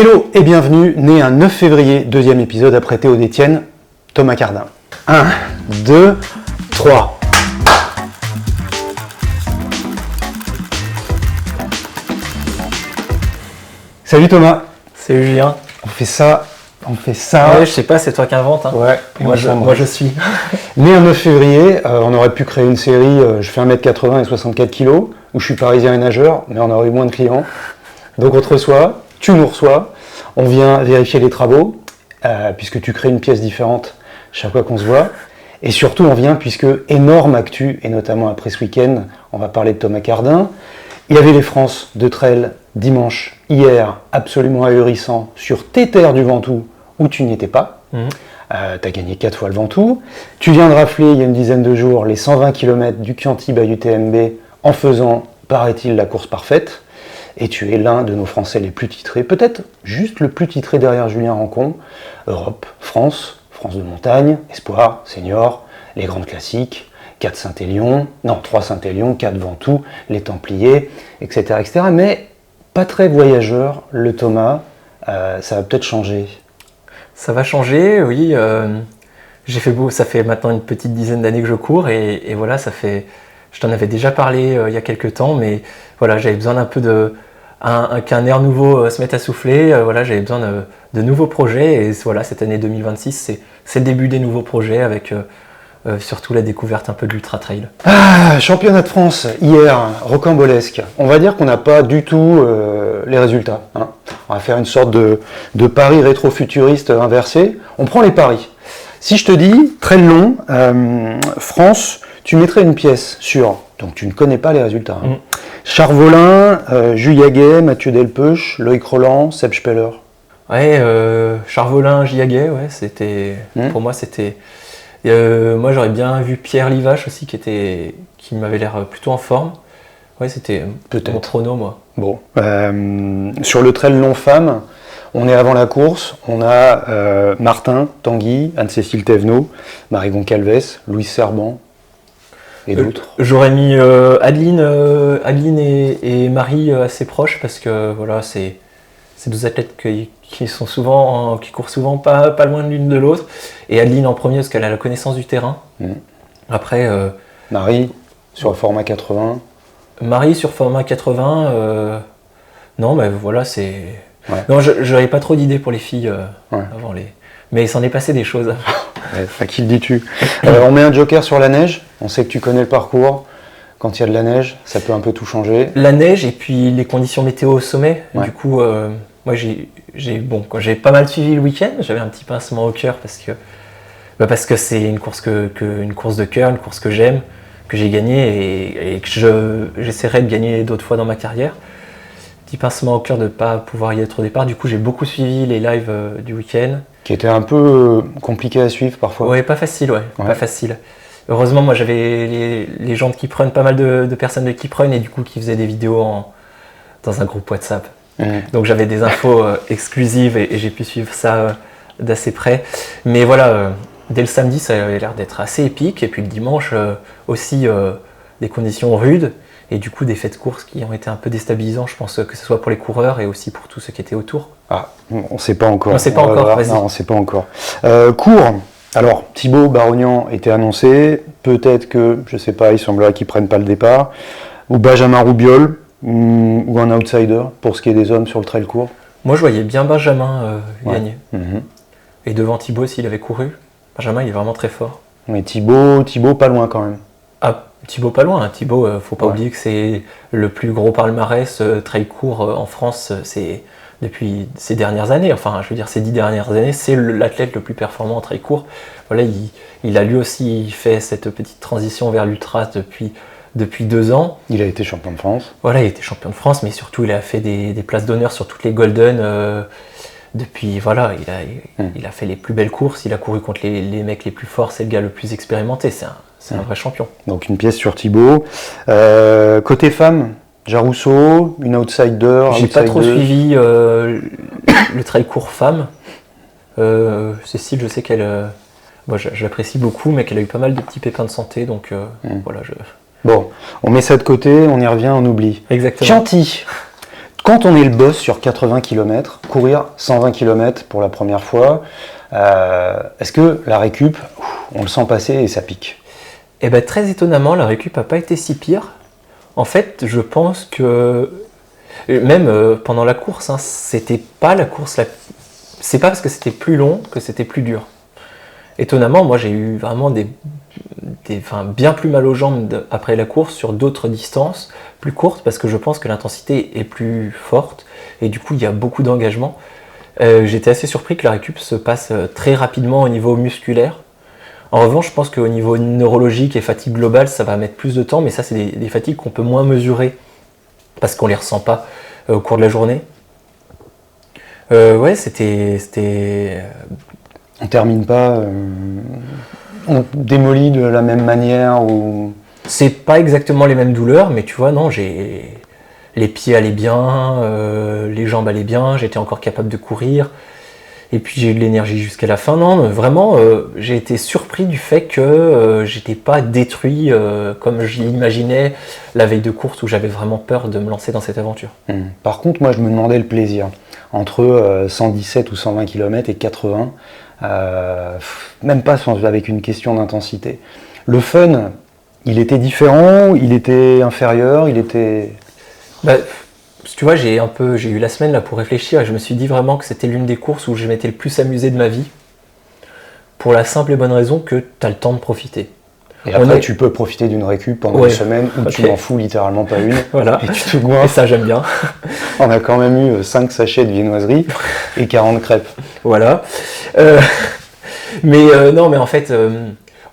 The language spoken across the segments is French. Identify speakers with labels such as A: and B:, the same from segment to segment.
A: Hello et bienvenue, né un 9 février, deuxième épisode après Théo d'Étienne, Thomas Cardin. 1, 2, 3. Salut Thomas.
B: Salut Julien.
A: On fait ça.
B: Ouais, je sais pas, c'est toi qui invente. Hein.
A: Ouais,
B: moi je suis.
A: Né un 9 février, on aurait pu créer une série, je fais 1m80 et 64 kg, où je suis parisien et nageur, mais on aurait eu moins de clients. Donc on te reçoit, tu nous reçois, on vient vérifier les travaux, puisque tu crées une pièce différente chaque fois qu'on se voit. Et surtout on vient puisque énorme actu, et notamment après ce week-end, on va parler de Thomas Cardin. Il y avait les France de Trail dimanche, hier, absolument ahurissant, sur tes terres du Ventoux, où tu n'y étais pas. Tu as gagné 4 fois le Ventoux. Tu viens de rafler il y a une dizaine de jours les 120 km du Chianti by UTMB en faisant, paraît-il, la course parfaite. Et tu es l'un de nos Français les plus titrés, peut-être juste le plus titré derrière Julien Rancon. Europe, France, France de montagne, Espoir, Senior, les grandes classiques, 4 Saint-Élion, non 3 Saint-Élion, 4 Ventoux, les Templiers, etc., etc. Mais pas très voyageur, le Thomas, ça va peut-être changer.
B: Ça va changer, oui. J'ai fait beau, ça fait maintenant une petite dizaine d'années que je cours et voilà, ça fait. Je t'en avais déjà parlé il y a quelques temps, mais voilà, j'avais besoin d'un peu qu'un air nouveau se mette à souffler. Voilà, j'avais besoin de nouveaux projets et voilà, cette année 2026, c'est le début des nouveaux projets avec surtout la découverte un peu de l'ultra trail.
A: Ah, championnat de France hier, rocambolesque. On va dire qu'on n'a pas du tout les résultats. Hein. On va faire une sorte de pari rétro-futuriste inversé. On prend les paris. Si je te dis, très long, France, tu mettrais une pièce sur, donc tu ne connais pas les résultats. Hein. Charvolin, Jules Yaguet, Mathieu Delpeuch, Loïc Roland, Seb Speller.
B: Ouais, Charvolin, Yaguet, ouais, c'était. Pour moi, c'était. Moi, j'aurais bien vu Pierre Livache aussi, qui m'avait l'air plutôt en forme. Ouais, c'était mon chrono, moi.
A: Bon. Sur le trail long femme, on est avant la course. On a Martin Tanguy, Anne-Cécile Thévenot, Marie Goncalves, Louise Serban et d'autres.
B: J'aurais mis Adeline et Marie assez proches parce que voilà, c'est deux athlètes qui courent souvent pas loin de l'une de l'autre. Et Adeline en premier parce qu'elle a la connaissance du terrain. Après,
A: Marie sur le format 80.
B: Marie sur format 80. Non, mais voilà, c'est.
A: Ouais.
B: Non, j'avais pas trop d'idées pour les filles avant les. Mais il s'en est passé des choses.
A: Ouais, à qui le dis-tu? On met un joker sur la neige. On sait que tu connais le parcours. Quand il y a de la neige, ça peut un peu tout changer.
B: La neige et puis les conditions météo au sommet.
A: Ouais.
B: Du coup, moi j'ai pas mal suivi le week-end. J'avais un petit pincement au cœur parce que c'est une course une course de cœur, une course que j'aime, que j'ai gagnée et que j'essaierai de gagner d'autres fois dans ma carrière. Petit pincement au cœur de ne pas pouvoir y être au départ. Du coup, j'ai beaucoup suivi les lives du week-end.
A: Qui était un peu compliqué à suivre parfois.
B: Ouais, pas facile, pas facile. Heureusement, moi j'avais les gens de Keeprun, pas mal de personnes de Keeprun et du coup qui faisaient des vidéos dans un groupe WhatsApp. Donc j'avais des infos exclusives et j'ai pu suivre ça d'assez près. Mais voilà, dès le samedi, ça avait l'air d'être assez épique. Et puis le dimanche aussi, des conditions rudes. Et du coup, des faits de course qui ont été un peu déstabilisants, je pense que ce soit pour les coureurs et aussi pour tous ceux qui étaient autour.
A: Ah, on ne sait pas encore.
B: On ne sait pas encore, vas-y.
A: Non, on ne sait pas encore. Cours. Alors, Thibaut Barognan était annoncé. Peut-être que, je ne sais pas, il semblerait qu'ils ne prennent pas le départ. Ou Benjamin Roubiol, ou un outsider pour ce qui est des hommes sur le trail court.
B: Moi, je voyais bien Benjamin gagner. Et devant Thibaut, s'il avait couru. Benjamin, il est vraiment très fort.
A: Mais Thibaut pas loin quand même.
B: Ah, Thibaut pas loin. Thibaut, faut pas oublier que c'est le plus gros palmarès trail court en France. C'est depuis ces dernières années. Enfin, je veux dire, ces 10 dernières années, c'est l'athlète le plus performant en trail court. Voilà, il a lui aussi fait cette petite transition vers l'ultra depuis 2 ans.
A: Il a été champion de France.
B: Voilà, il était champion de France, mais surtout, il a fait des places d'honneur sur toutes les Golden. Depuis, voilà, il a fait les plus belles courses. Il a couru contre les mecs les plus forts. C'est le gars le plus expérimenté. C'est un vrai champion. Donc
A: une pièce sur Thibaut. Côté femme, Jarousseau, une outsider.
B: J'ai pas trop suivi le trail court femme. Cécile, je sais qu'elle, moi, je l'apprécie beaucoup, mais qu'elle a eu pas mal de petits pépins de santé, donc voilà.
A: Bon, on met ça de côté, on y revient, on oublie.
B: Exactement.
A: Chianti. Quand on est le boss sur 80 km, courir 120 km pour la première fois, est-ce que la récup, on le sent passer et ça pique?
B: Eh ben, très étonnamment, la récup n'a pas été si pire. En fait, je pense que même pendant la course, hein, c'était pas la course c'est pas parce que c'était plus long que c'était plus dur. Étonnamment, moi j'ai eu vraiment bien plus mal aux jambes après la course sur d'autres distances plus courtes parce que je pense que l'intensité est plus forte et du coup il y a beaucoup d'engagement. J'étais assez surpris que la récup se passe très rapidement au niveau musculaire. En revanche, je pense qu'au niveau neurologique et fatigue globale, ça va mettre plus de temps, mais ça c'est des fatigues qu'on peut moins mesurer parce qu'on les ressent pas au cours de la journée. Ouais, c'était.
A: On termine pas, on démolit de la même manière ou...
B: C'est pas exactement les mêmes douleurs, mais tu vois, non, les pieds allaient bien, les jambes allaient bien, j'étais encore capable de courir, et puis j'ai eu de l'énergie jusqu'à la fin. Non, vraiment, j'ai été surpris du fait que j'étais pas détruit comme je l'imaginais la veille de course où j'avais vraiment peur de me lancer dans cette aventure.
A: Par contre, moi je me demandais le plaisir. Entre 117 ou 120 km et 80, même pas avec une question d'intensité. Le fun, il était différent, il était inférieur, il était...
B: Tu vois, j'ai eu la semaine là pour réfléchir et je me suis dit vraiment que c'était l'une des courses où je m'étais le plus amusé de ma vie. Pour la simple et bonne raison que tu as le temps de profiter.
A: Et après, tu peux profiter d'une récup pendant une semaine où tu n'en fous littéralement pas une.
B: Voilà.
A: Et tu te goinfres.
B: Et ça, j'aime bien.
A: On a quand même eu 5 sachets de viennoiserie et 40 crêpes.
B: Voilà. Non, mais en fait,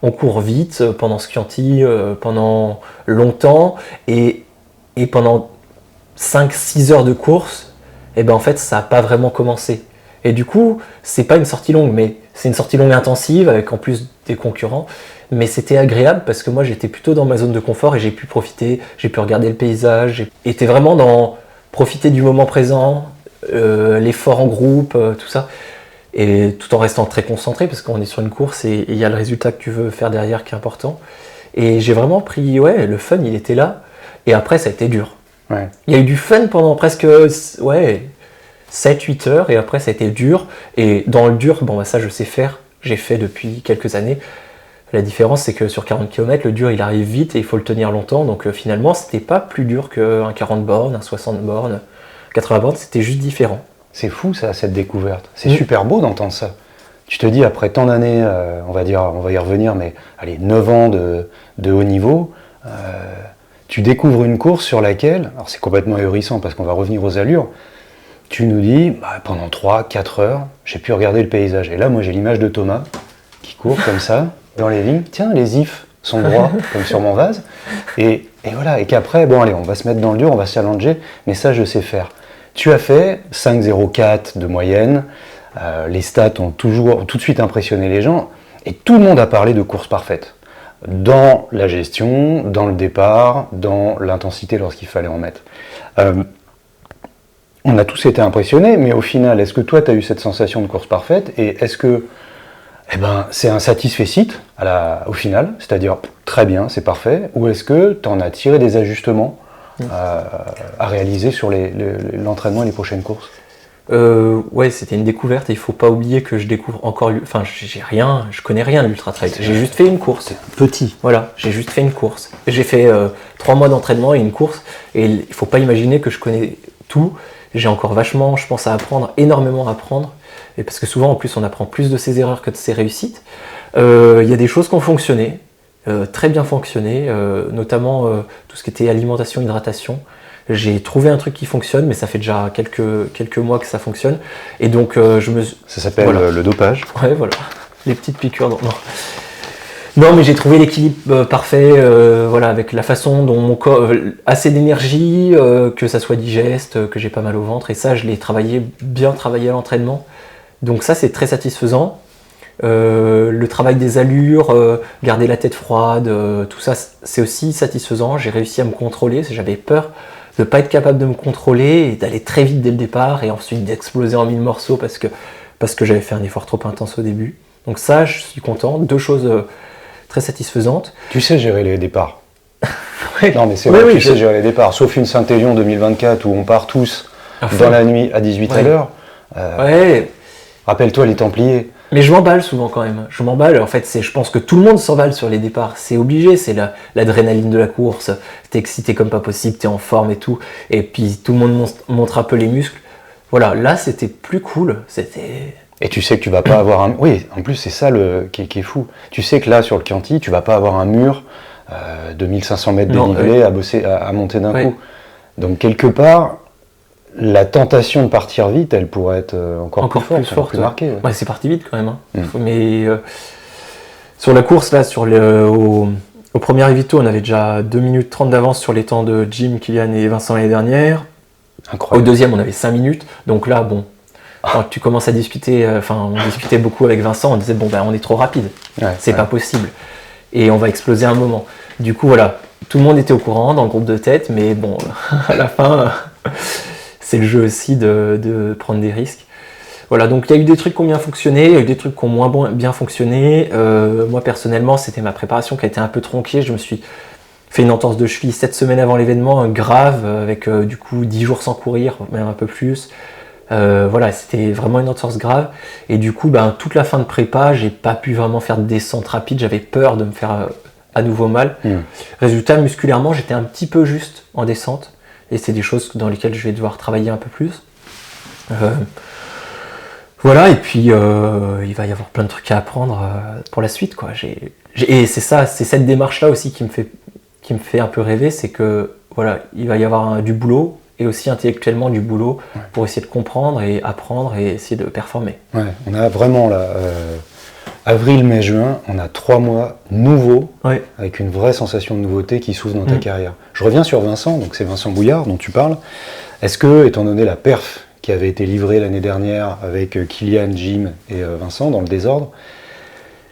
B: on court vite pendant ce Chianti, pendant longtemps, et pendant 5-6 heures de course, et ben en fait, ça n'a pas vraiment commencé. Et du coup, c'est pas une sortie longue, mais c'est une sortie longue intensive avec en plus des concurrents. Mais c'était agréable parce que moi j'étais plutôt dans ma zone de confort et j'ai pu profiter, j'ai pu regarder le paysage, j'étais vraiment dans profiter du moment présent, l'effort en groupe, tout ça. Et tout en restant très concentré parce qu'on est sur une course et il y a le résultat que tu veux faire derrière qui est important. Et j'ai vraiment pris, le fun il était là. Et après ça a été dur.
A: Ouais.
B: Il y a eu du fun pendant presque 7-8 heures et après ça a été dur. Et dans le dur, ça je sais faire, j'ai fait depuis quelques années. La différence c'est que sur 40 km, le dur il arrive vite et il faut le tenir longtemps. Donc finalement c'était pas plus dur qu'un 40 bornes, un 60 bornes, 80 bornes, c'était juste différent.
A: C'est fou ça, cette découverte. C'est super beau d'entendre ça. Tu te dis après tant d'années, on va y revenir, mais allez, 9 ans de haut niveau, tu découvres une course sur laquelle, alors c'est complètement ahurissant parce qu'on va revenir aux allures, tu nous dis, pendant 3-4 heures, j'ai pu regarder le paysage. Et là, moi j'ai l'image de Thomas qui court comme ça, dans les vignes. Tiens, les ifs sont droits, comme sur mon vase. Et voilà, et qu'après, on va se mettre dans le dur, on va se challenger, mais ça je sais faire. Tu as fait 5,04 de moyenne, les stats ont tout de suite impressionné les gens, et tout le monde a parlé de course parfaite. Dans la gestion, dans le départ, dans l'intensité lorsqu'il fallait en mettre. On a tous été impressionnés, mais au final, est-ce que toi tu as eu cette sensation de course parfaite, et est-ce que c'est un satisfait-site au final, c'est-à-dire très bien, c'est parfait, ou est-ce que tu en as tiré des ajustements à réaliser sur l'entraînement et les prochaines courses?
B: C'était une découverte et il faut pas oublier que je découvre encore, je connais rien de l'ultra trail. J'ai juste fait une course.
A: C'est petit.
B: Voilà, j'ai juste fait une course. J'ai fait 3 mois d'entraînement et une course et il faut pas imaginer que je connais tout. J'ai encore vachement, je pense, à apprendre, énormément à apprendre. Et parce que souvent, en plus, on apprend plus de ses erreurs que de ses réussites. Il y a des choses qui ont fonctionné, très bien fonctionné, notamment tout ce qui était alimentation, hydratation. J'ai trouvé un truc qui fonctionne, mais ça fait déjà quelques mois que ça fonctionne. Et donc,
A: Ça s'appelle le dopage.
B: Ouais, voilà. Les petites piqûres. Non, mais j'ai trouvé l'équilibre parfait, avec la façon dont mon corps... assez d'énergie, que ça soit digeste, que j'ai pas mal au ventre. Et ça, je l'ai bien travaillé à l'entraînement. Donc ça, c'est très satisfaisant. Le travail des allures, garder la tête froide, tout ça, c'est aussi satisfaisant. J'ai réussi à me contrôler, j'avais peur de ne pas être capable de me contrôler et d'aller très vite dès le départ et ensuite d'exploser en 1000 morceaux parce que j'avais fait un effort trop intense au début. Donc ça, je suis content. 2 choses très satisfaisantes.
A: Tu sais gérer les départs.
B: Ouais.
A: Non mais c'est vrai, tu sais gérer les départs. Sauf une Saint-Élion 2024 où on part tous dans la nuit à 18h.
B: Ouais.
A: Rappelle-toi les Templiers.
B: Mais je m'emballe souvent quand même. Je m'emballe. En fait, je pense que tout le monde s'emballe sur les départs. C'est obligé. C'est l'adrénaline de la course. T'es excité comme pas possible. T'es en forme et tout. Et puis tout le monde montre un peu les muscles. Voilà. Là, c'était plus cool.
A: Et tu sais que tu vas pas avoir un... Oui, en plus, c'est ça qui est fou. Tu sais que là, sur le Chianti, tu vas pas avoir un mur de 1500 mètres dénivelé à monter d'un coup. Donc, quelque part, la tentation de partir vite, elle pourrait être encore plus forte, plus marquée.
B: Ouais, c'est parti vite quand même. Mais sur la course, là, au premier Evito, on avait déjà 2 minutes 30 d'avance sur les temps de Jim, Kylian et Vincent l'année dernière.
A: Incroyable.
B: Au deuxième, on avait 5 minutes. Donc là, bon, quand tu commences à discuter, on discutait beaucoup avec Vincent, on disait, on est trop rapide. C'est pas possible. Et on va exploser un moment. Du coup, voilà, tout le monde était au courant dans le groupe de tête, mais bon, à la fin, c'est le jeu aussi de prendre des risques. Voilà, donc il y a eu des trucs qui ont bien fonctionné, il y a eu des trucs qui ont moins bien fonctionné. Moi, personnellement, c'était ma préparation qui a été un peu tronquée. Je me suis fait une entorse de cheville 7 semaines avant l'événement, grave, avec du coup 10 jours sans courir, même un peu plus. Voilà, c'était vraiment une entorse grave. Et du coup, toute la fin de prépa, j'ai pas pu vraiment faire de descente rapide. J'avais peur de me faire à nouveau mal. Résultat, musculairement, j'étais un petit peu juste en descente. Et c'est des choses dans lesquelles je vais devoir travailler un peu plus. Voilà, et puis il va y avoir plein de trucs à apprendre pour la suite, quoi. Et c'est cette démarche-là aussi qui me fait un peu rêver, c'est que voilà, il va y avoir du boulot, et aussi intellectuellement du boulot, pour essayer de comprendre et apprendre et essayer de performer.
A: Ouais, on a vraiment là, avril, mai, juin, on a 3 mois nouveaux, avec une vraie sensation de nouveauté qui s'ouvre dans ta carrière. Je reviens sur Vincent, donc c'est Vincent Bouillard dont tu parles. Est-ce que, étant donné la perf qui avait été livrée l'année dernière avec Kylian, Jim et Vincent dans le désordre,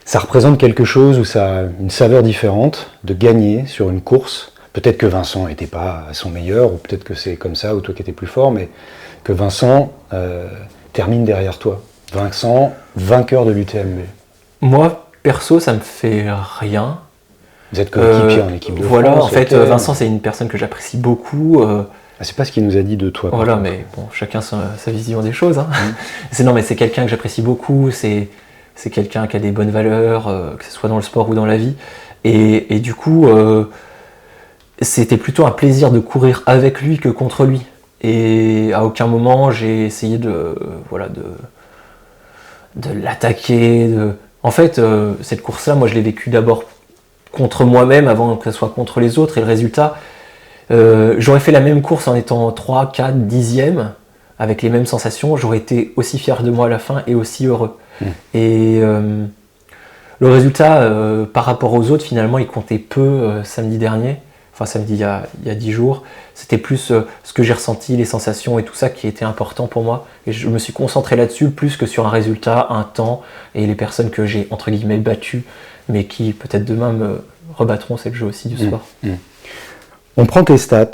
A: ça représente quelque chose où ça a une saveur différente de gagner sur une course? Peut-être que Vincent n'était pas à son meilleur, ou peut-être que c'est comme ça, ou toi qui étais plus fort, mais que Vincent termine derrière toi. Vincent, vainqueur de l'UTMB.
B: Moi, perso, ça me fait rien.
A: Vous êtes coéquipier en équipe de France.
B: Voilà, en fait, Vincent, c'est une personne que j'apprécie beaucoup.
A: C'est pas ce qu'il nous a dit de toi.
B: Voilà, mais bon, chacun sa vision des choses. Non, mais c'est quelqu'un que j'apprécie beaucoup. C'est quelqu'un qui a des bonnes valeurs, que ce soit dans le sport ou dans la vie. Et du coup, c'était plutôt un plaisir de courir avec lui que contre lui. Et à aucun moment, j'ai essayé de l'attaquer. En fait, cette course-là, moi, je l'ai vécue d'abord contre moi-même avant que ce soit contre les autres. Et le résultat, j'aurais fait la même course en étant 3, 4, 10e, avec les mêmes sensations. J'aurais été aussi fier de moi à la fin et aussi heureux. Et le résultat, par rapport aux autres, finalement, il comptait peu samedi dernier. Enfin, samedi, il y a 10 jours. C'était plus ce que j'ai ressenti, les sensations et tout ça qui était important pour moi. Et je me suis concentré là-dessus plus que sur un résultat, un temps et les personnes que j'ai, entre guillemets, battues, mais qui peut-être demain me rebattront. C'est le jeu aussi du sport.
A: On prend tes stats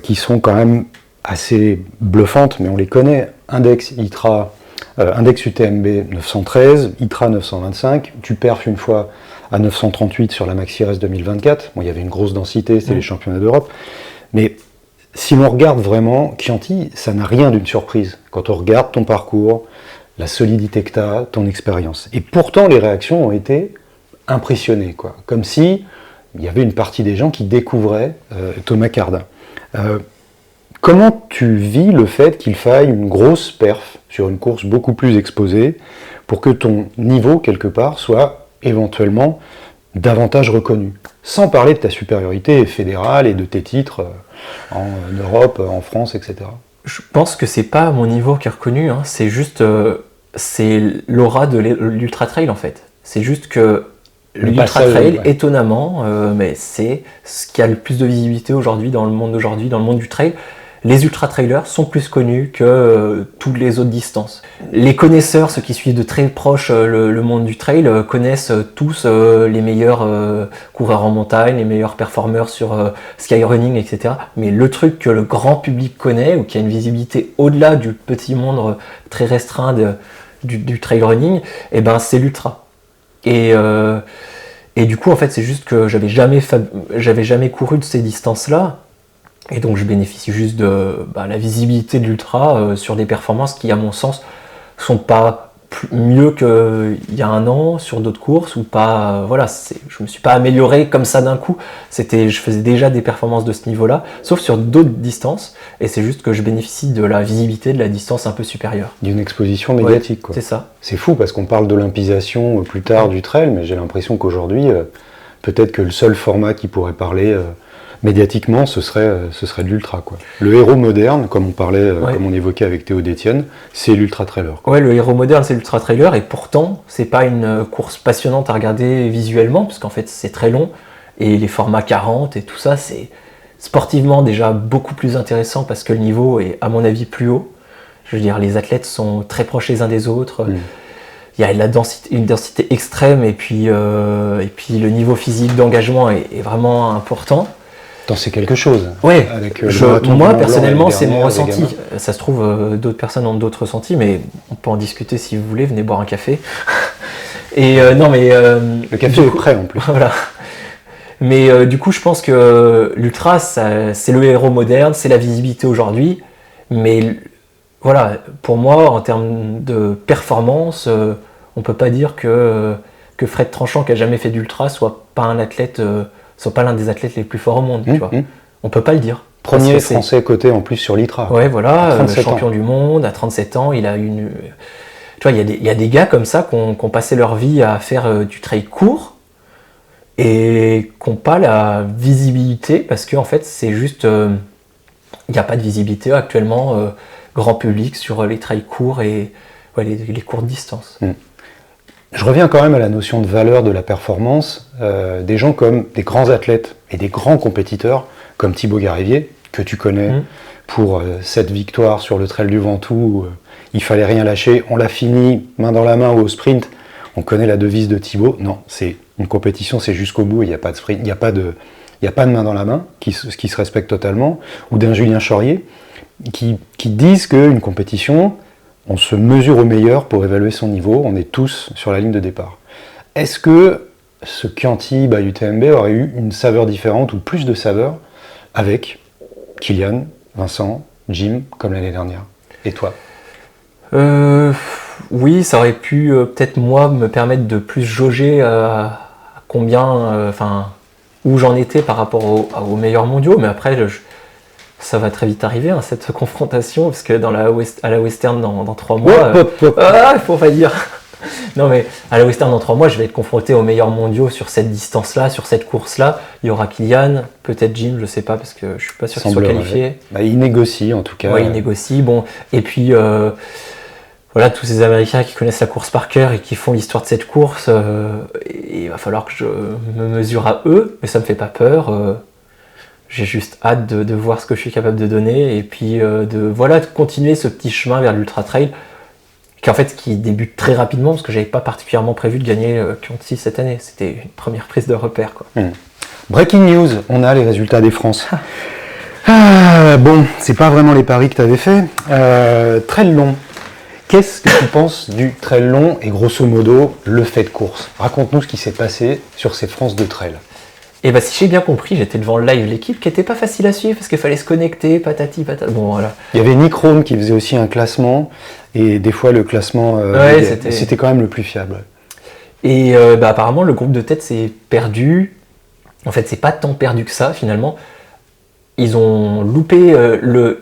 A: qui sont quand même assez bluffantes, mais on les connaît. Index ITRA, index UTMB 913, ITRA 925. Tu perfs une fois à 938 sur la Maxi Race 2024. Bon, il y avait une grosse densité, c'était les championnats d'Europe. Mais si l'on regarde vraiment, Chianti, ça n'a rien d'une surprise. Quand on regarde ton parcours, la solidité que tu as, ton expérience. Et pourtant, les réactions ont été impressionnées, quoi. Comme si il y avait une partie des gens qui découvraient Thomas Cardin. Comment tu vis le fait qu'il faille une grosse perf sur une course beaucoup plus exposée pour que ton niveau, quelque part, soit éventuellement davantage reconnu, sans parler de ta supériorité fédérale et de tes titres en Europe, en France, etc.
B: Je pense que c'est pas mon niveau qui est reconnu, c'est juste c'est l'aura de l'ultra trail en fait. C'est juste que l'ultra trail, étonnamment, mais c'est ce qui a le plus de visibilité aujourd'hui dans le monde d'aujourd'hui, dans le monde du trail. Les ultra-trailers sont plus connus que toutes les autres distances. Les connaisseurs, ceux qui suivent de très proche le monde du trail, connaissent tous les meilleurs coureurs en montagne, les meilleurs performeurs sur skyrunning, etc. Mais le truc que le grand public connaît, ou qui a une visibilité au-delà du petit monde très restreint du trail running, c'est l'ultra. Et du coup, en fait, c'est juste que j'avais jamais couru de ces distances-là. Et donc je bénéficie juste de la visibilité de l'ultra sur des performances qui, à mon sens, sont pas mieux qu'il y a un an sur d'autres courses ou pas. Je me suis pas amélioré comme ça d'un coup. Je faisais déjà des performances de ce niveau-là, sauf sur d'autres distances. Et c'est juste que je bénéficie de la visibilité de la distance un peu supérieure.
A: D'une exposition médiatique, quoi.
B: C'est ça.
A: C'est fou parce qu'on parle d'olympisation plus tard du trail, mais j'ai l'impression qu'aujourd'hui, peut-être que le seul format qui pourrait parler médiatiquement, ce serait de l'ultra, quoi. Le héros moderne, comme on parlait, comme on évoquait avec Théo Détienne, c'est l'ultra trailer, quoi.
B: Ouais, le héros moderne, c'est l'ultra trailer, et pourtant, c'est pas une course passionnante à regarder visuellement, parce qu'en fait, c'est très long, et les formats 40 et tout ça, c'est sportivement déjà beaucoup plus intéressant parce que le niveau est, à mon avis, plus haut. Je veux dire, les athlètes sont très proches les uns des autres. Il y a une densité extrême, et puis le niveau physique d'engagement est vraiment important.
A: C'est quelque chose.
B: Ouais, moi personnellement c'est mon ressenti. Ça se trouve d'autres personnes ont d'autres ressentis, mais on peut en discuter si vous voulez, venez boire un café. Et
A: le café est prêt en plus.
B: Voilà. Mais du coup je pense que l'ultra c'est le héros moderne, c'est la visibilité aujourd'hui, mais voilà, pour moi en termes de performance, on peut pas dire que Fred Tranchant qui a jamais fait d'ultra soit pas l'un des athlètes les plus forts au monde, tu vois. On peut pas le dire.
A: Premier français coté en plus sur l'ITRA.
B: Ouais, voilà, champion du monde, à 37 ans, il a une... Tu vois, il y a des gars comme ça qui ont passé leur vie à faire du trail court et qui n'ont pas la visibilité parce qu'en fait, c'est juste... Il n'y a pas de visibilité actuellement grand public sur les trails courts et les courtes distances.
A: Je reviens quand même à la notion de valeur de la performance. Des gens comme des grands athlètes et des grands compétiteurs comme Thibaut Garivier, que tu connais pour cette victoire sur le Trail du Ventoux, où il fallait rien lâcher, on l'a fini main dans la main ou au sprint. On connaît la devise de Thibaut. Non, c'est une compétition, c'est jusqu'au bout, il n'y a pas de sprint, il n'y a pas de main dans la main, qui se respecte totalement. Ou d'un Julien Chaurier, qui disent qu'une compétition... On se mesure au meilleur pour évaluer son niveau, on est tous sur la ligne de départ. Est-ce que ce Chianti UTMB aurait eu une saveur différente ou plus de saveur avec Kylian, Vincent, Jim, comme l'année dernière? Et toi?
B: Oui, ça aurait pu peut-être moi me permettre de plus jauger à combien, où j'en étais par rapport aux meilleurs mondiaux, mais après ça va très vite arriver, cette confrontation, parce que à la Western dans 3 mois... il faut pas dire. Non mais à la Western dans 3 mois, je vais être confronté aux meilleurs mondiaux sur cette distance-là, sur cette course-là. Il y aura Kylian, peut-être Jim, je sais pas, parce que je suis pas sûr qu'il soit qualifié.
A: Il négocie en tout cas.
B: Oui, il négocie. Bon, et puis tous ces Américains qui connaissent la course par cœur et qui font l'histoire de cette course, il va falloir que je me mesure à eux, mais ça me fait pas peur. J'ai juste hâte de voir ce que je suis capable de donner et puis de continuer ce petit chemin vers l'ultra trail qui débute très rapidement parce que j'avais pas particulièrement prévu de gagner Chianti cette année. C'était une première prise de repère, quoi.
A: Breaking news, on a les résultats des France. Bon, c'est pas vraiment les paris que tu avais fait. Trail long. Qu'est-ce que tu penses du trail long et grosso modo le fait de course? Raconte-nous ce qui s'est passé sur ces France de trail.
B: Et si j'ai bien compris, j'étais devant le live l'équipe qui était pas facile à suivre parce qu'il fallait se connecter, patati patata. Bon voilà.
A: Il y avait Nick Rome qui faisait aussi un classement et des fois le classement c'était quand même le plus fiable.
B: Et apparemment le groupe de tête s'est perdu. En fait, c'est pas tant perdu que ça finalement. Ils ont loupé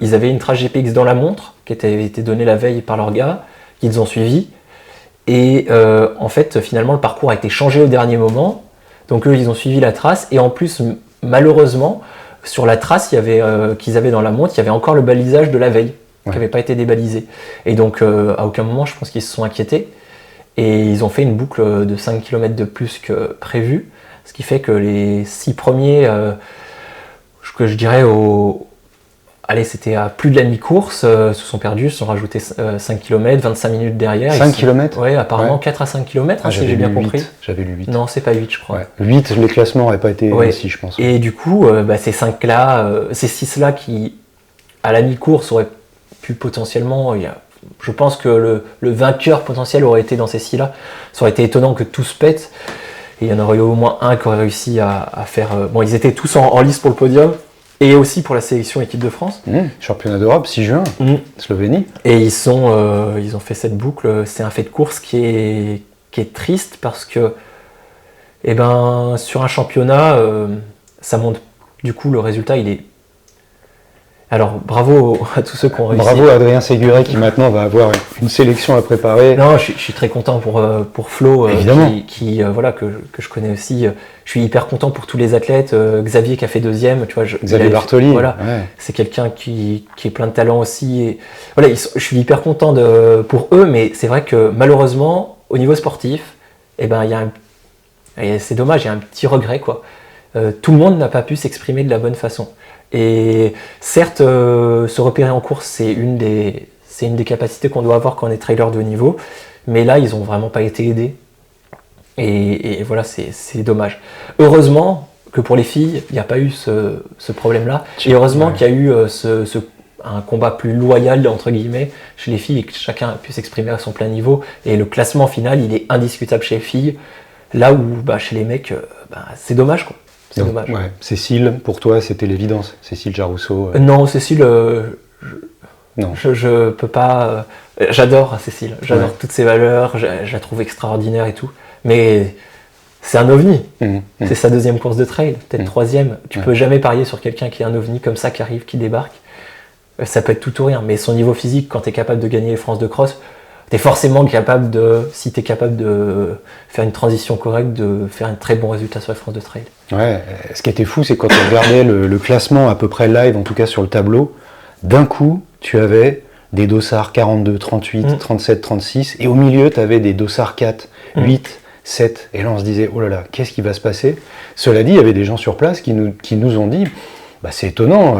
B: ils avaient une trace GPX dans la montre qui avait été donnée la veille par leur gars, qu'ils ont suivi. Et en fait, finalement, le parcours a été changé au dernier moment. Donc eux, ils ont suivi la trace. Et en plus, malheureusement, sur la trace qu'ils avaient dans la montre, il y avait encore le balisage de la veille, qui n'avait pas été débalisé. Et donc, à aucun moment, je pense qu'ils se sont inquiétés. Et ils ont fait une boucle de 5 km de plus que prévu. Ce qui fait que les 6 premiers, que je dirais c'était à plus de la mi-course, se sont perdus, se sont rajoutés 5 km, 25 minutes derrière.
A: 5 km?
B: Oui, apparemment 4 à 5 km, si j'ai bien compris.
A: J'avais lu 8.
B: Non, c'est pas 8, je crois.
A: 8, les classements n'auraient pas été aussi, je pense.
B: Et du coup, ces 5-là, ces 6-là qui, à la mi-course, auraient pu potentiellement... je pense que le vainqueur potentiel aurait été dans ces 6-là. Ça aurait été étonnant que tout se pète. Et il y en aurait eu au moins un qui aurait réussi à faire... ils étaient tous en lice pour le podium. Et aussi pour la sélection équipe de France.
A: Championnat d'Europe, 6 juin, Slovénie.
B: Et ils ont fait cette boucle. C'est un fait de course qui est triste parce que sur un championnat, ça montre, du coup, le résultat, il est... Alors, bravo à tous ceux qui ont réussi.
A: Bravo à Adrien Séguret qui maintenant va avoir une sélection à préparer.
B: Non, je suis très content pour Flo, qui que je connais aussi. Je suis hyper content pour tous les athlètes. Xavier qui a fait 2e, tu vois.
A: Xavier Bartoli.
B: Voilà, c'est quelqu'un qui est plein de talent aussi. Et, voilà, je suis hyper content pour eux, mais c'est vrai que malheureusement, au niveau sportif, c'est dommage, il y a un petit regret, quoi. Tout le monde n'a pas pu s'exprimer de la bonne façon. Et certes, se repérer en course, c'est une des capacités qu'on doit avoir quand on est trailer de haut niveau, mais là, ils n'ont vraiment pas été aidés. Et voilà, c'est dommage. Heureusement que pour les filles, il n'y a pas eu ce problème-là. Et heureusement qu'il y a eu un combat plus loyal, entre guillemets, chez les filles, et que chacun a pu s'exprimer à son plein niveau. Et le classement final, il est indiscutable chez les filles, là où chez les mecs, c'est dommage, quoi. C'est dommage.
A: Ouais. Cécile, pour toi, c'était l'évidence. Cécile Jarousseau.
B: Non, Cécile, non. Je peux pas. J'adore Cécile. J'adore toutes ses valeurs. Je la trouve extraordinaire et tout. Mais c'est un ovni. C'est sa 2e course de trail, peut-être 3e. Tu peux jamais parier sur quelqu'un qui est un ovni comme ça, qui arrive, qui débarque. Ça peut être tout ou rien. Mais son niveau physique, quand tu es capable de gagner les France de cross, tu es forcément capable si tu es capable de faire une transition correcte, de faire un très bon résultat sur les France de trail.
A: Ouais, ce qui était fou, c'est quand on regardait le classement à peu près live, en tout cas sur le tableau, d'un coup, tu avais des dossards 42, 38, 37, 36, et au milieu, tu avais des dossards 4, 8, 7, et là on se disait, oh là là, qu'est-ce qui va se passer ? Cela dit, il y avait des gens sur place qui nous ont dit, c'est étonnant,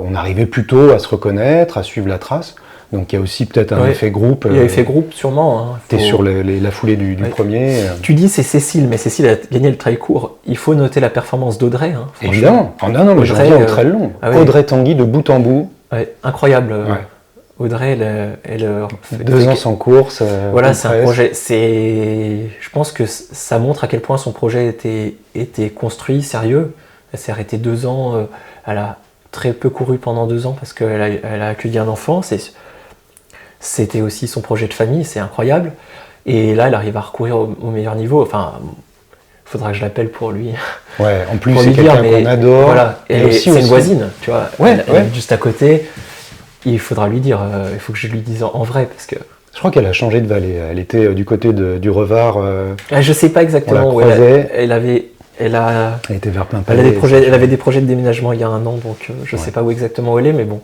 A: on arrivait plutôt à se reconnaître, à suivre la trace. Donc il y a aussi peut-être un effet groupe.
B: Il y a effet groupe sûrement.
A: T'es sur la foulée du premier.
B: Tu dis c'est Cécile, mais Cécile a gagné le trail court. Il faut noter la performance d'Audrey.
A: Évidemment. Non, mais je reviens au trail long. Audrey Tanguy de bout en bout.
B: Incroyable. Audrey, elle
A: 2 ans sans course.
B: Voilà, c'est un projet. Je pense que ça montre à quel point son projet était construit, sérieux. Elle s'est arrêtée 2 ans. Elle a très peu couru pendant 2 ans parce qu'elle a accueilli un enfant. C'était aussi son projet de famille, c'est incroyable. Et là, elle arrive à recourir au meilleur niveau. Enfin, il faudra que je l'appelle pour lui.
A: Ouais, en plus, c'est quelqu'un qu'on adore.
B: Voilà, c'est une voisine, tu vois. Elle est juste à côté. Il faudra lui dire, il faut que je lui dise en vrai, parce que...
A: Je crois qu'elle a changé de vallée. Elle était du côté du Revard.
B: Je sais pas exactement où elle
A: était vers Plainpalais.
B: Elle avait des projets de déménagement il y a 1 an, donc je sais pas exactement où elle est, mais bon.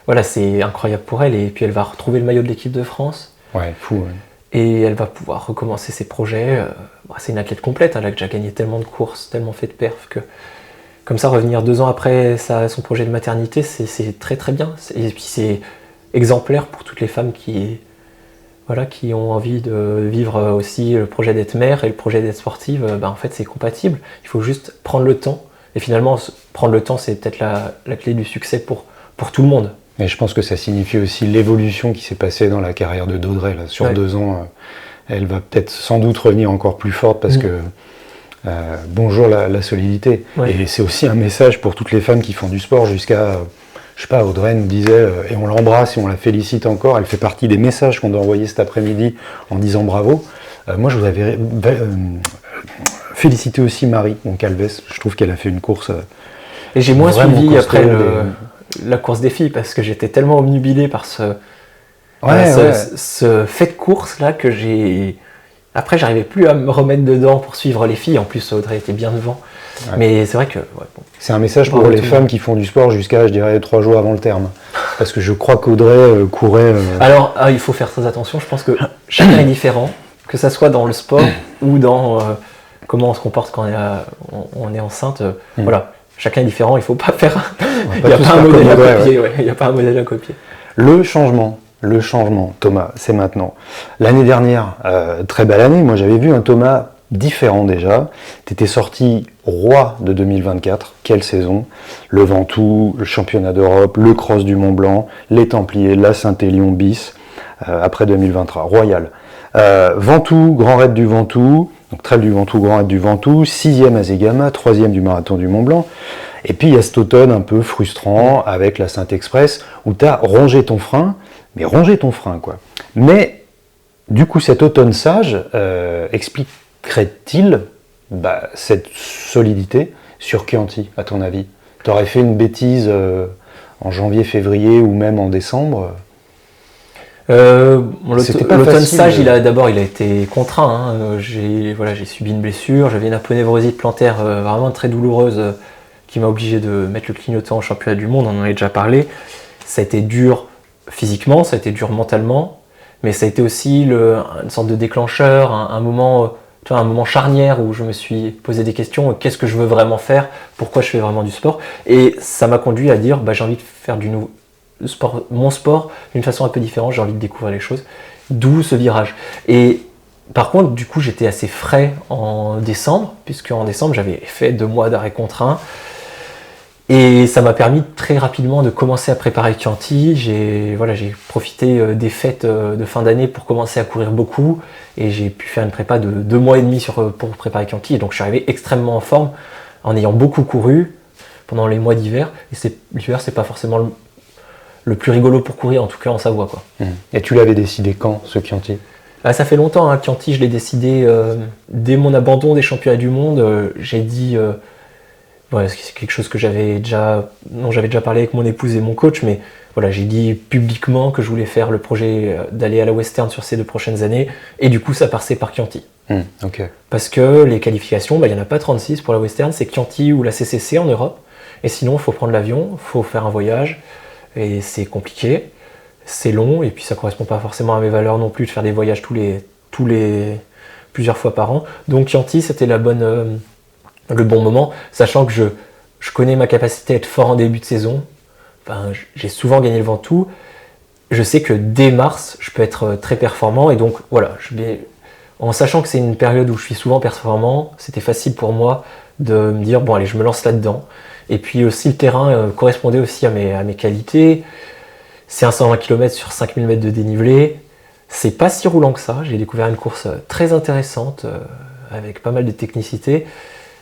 B: Voilà, c'est incroyable pour elle, et puis elle va retrouver le maillot de l'équipe de France.
A: Ouais, fou. Ouais.
B: Et elle va pouvoir recommencer ses projets. C'est une athlète complète, elle a déjà gagné tellement de courses, tellement fait de perfs, que comme ça, revenir 2 ans après son projet de maternité, c'est très très bien. Et puis c'est exemplaire pour toutes les femmes qui ont envie de vivre aussi le projet d'être mère et le projet d'être sportive. En fait, c'est compatible. Il faut juste prendre le temps. Et finalement, prendre le temps, c'est peut-être la clé du succès pour tout le monde.
A: Mais je pense que ça signifie aussi l'évolution qui s'est passée dans la carrière de d'Audrey. Sur 2 ans, elle va peut-être sans doute revenir encore plus forte parce que bonjour la solidité. Et c'est aussi un message pour toutes les femmes qui font du sport jusqu'à, je sais pas, Audrey nous disait, et on l'embrasse et on la félicite encore, elle fait partie des messages qu'on doit envoyer cet après-midi en disant bravo. Moi, je voudrais féliciter aussi Marie Calves. Je trouve qu'elle a fait une course.
B: Et j'ai moins suivi après la course des filles parce que j'étais tellement omnubilé par ce fait de course là que après j'arrivais plus à me remettre dedans pour suivre les filles. En plus Audrey était bien devant, mais c'est vrai que
A: c'est un message pour les femmes qui font du sport jusqu'à, je dirais, 3 jours avant le terme, parce que je crois qu'Audrey courait
B: alors il faut faire très attention. Je pense que chacun est différent, que ça soit dans le sport ou dans comment on se comporte quand on est enceinte. Voilà, chacun est différent, il ne faut pas faire... Il n'y a pas un modèle à copier. Il n'y a pas un modèle à copier.
A: Le changement, Thomas, c'est maintenant. L'année dernière, très belle année, moi j'avais vu un Thomas différent déjà. Tu étais sorti roi de 2024, quelle saison. Le Ventoux, le championnat d'Europe, le cross du Mont Blanc, les Templiers, la Saint-Élion bis, après 2023, royal. Ventoux, Grand Raid du Ventoux, donc Trail du Ventoux, Grand Raid du Ventoux, 6e à Zegama, 3e du Marathon du Mont Blanc. Et puis il y a cet automne un peu frustrant avec la Saint-Express où tu as rongé ton frein, mais rongé ton frein quoi. Mais du coup cet automne sage expliquerait-il cette solidité sur Chianti à ton avis? Tu aurais fait une bêtise en janvier, février ou même en décembre?
B: L'automne sage, il a été contraint. Hein. J'ai subi une blessure, j'avais une aponevrosite plantaire vraiment très douloureuse qui m'a obligé de mettre le clignotant au championnat du monde, on en avait déjà parlé. Ça a été dur physiquement, ça a été dur mentalement, mais ça a été aussi une sorte de déclencheur, un moment charnière où je me suis posé des questions, qu'est-ce que je veux vraiment faire, pourquoi je fais vraiment du sport, et ça m'a conduit à dire j'ai envie de faire mon sport d'une façon un peu différente, j'ai envie de découvrir les choses, d'où ce virage. Et par contre, du coup, j'étais assez frais en décembre, puisque en décembre, j'avais fait 2 mois d'arrêt contraint, et ça m'a permis très rapidement de commencer à préparer Chianti. J'ai profité des fêtes de fin d'année pour commencer à courir beaucoup, et j'ai pu faire une prépa de 2 mois et demi pour préparer Chianti, et donc je suis arrivé extrêmement en forme, en ayant beaucoup couru pendant les mois d'hiver, et l'hiver, c'est pas forcément le plus rigolo pour courir, en tout cas en Savoie, quoi.
A: Et tu l'avais décidé quand, ce Chianti?
B: Ça fait longtemps, hein. Chianti, je l'ai décidé dès mon abandon des championnats du monde. J'ai dit, c'est quelque chose dont j'avais déjà parlé avec mon épouse et mon coach, mais voilà, j'ai dit publiquement que je voulais faire le projet d'aller à la Western sur ces 2 prochaines années, et du coup ça passait par Chianti.
A: Okay.
B: Parce que les qualifications, il n'y en a pas 36 pour la Western, c'est Chianti ou la CCC en Europe, et sinon il faut prendre l'avion, il faut faire un voyage, et c'est compliqué, c'est long, et puis ça correspond pas forcément à mes valeurs non plus de faire des voyages plusieurs fois par an. Donc Chianti, c'était le bon moment, sachant que je connais ma capacité à être fort en début de saison. J'ai souvent gagné le Ventoux. Je sais que dès mars, je peux être très performant, et donc voilà, en sachant que c'est une période où je suis souvent performant, c'était facile pour moi de me dire allez, je me lance là-dedans. Et puis aussi le terrain correspondait aussi à mes qualités. C'est un 120 km sur 5000 mètres de dénivelé. C'est pas si roulant que ça. J'ai découvert une course très intéressante avec pas mal de technicité.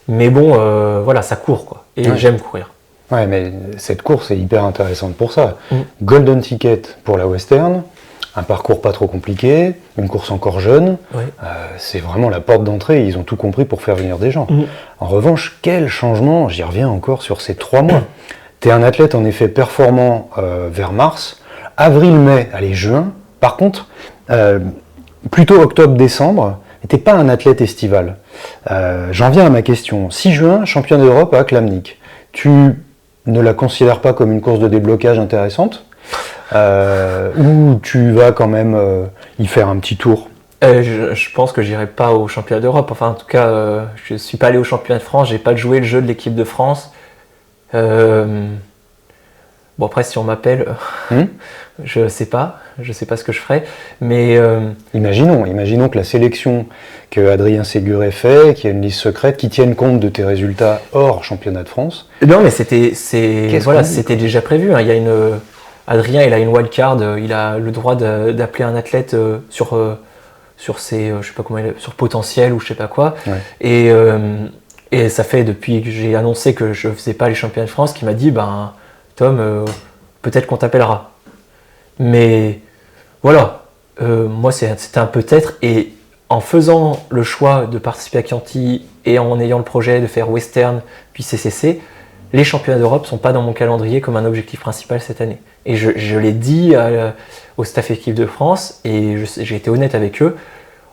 B: Mais ça court quoi. Et j'aime courir.
A: Ouais, mais cette course est hyper intéressante pour ça. Golden Ticket pour la Western, un parcours pas trop compliqué, une course encore jeune. C'est vraiment la porte d'entrée. Ils ont tout compris pour faire venir des gens. En revanche, quel changement, j'y reviens encore sur ces 3 mois. Tu es un athlète en effet performant vers mars, avril, mai, allez, juin. Par contre, plutôt octobre-décembre, tu n'es pas un athlète estival. J'en viens à ma question. 6 juin, champion d'Europe à Klamnik. Tu ne la considères pas comme une course de déblocage intéressante ou tu vas quand même y faire un petit tour?
B: Je pense que j'irai pas au championnat d'Europe. Enfin, en tout cas, je suis pas allé au championnat de France. J'ai pas joué le jeu de l'équipe de France. Après, si on m'appelle, je sais pas ce que je ferai. Mais
A: imaginons que la sélection que Adrien Séguret fait, qu'il y a une liste secrète, qui tienne compte de tes résultats hors championnat de France.
B: Non, mais c'était déjà prévu. Hein. Adrien, il a une wildcard. Il a le droit d'appeler un athlète sur ses, je sais pas comment sur potentiel ou je sais pas quoi. Et ça fait depuis que j'ai annoncé que je faisais pas les championnats de France qu'il m'a dit Tom, peut-être qu'on t'appellera. Mais voilà, moi c'était un peut-être, et en faisant le choix de participer à Chianti et en ayant le projet de faire Western puis CCC, les championnats d'Europe ne sont pas dans mon calendrier comme un objectif principal cette année. Et je l'ai dit au staff équipe de France, et j'ai été honnête avec eux.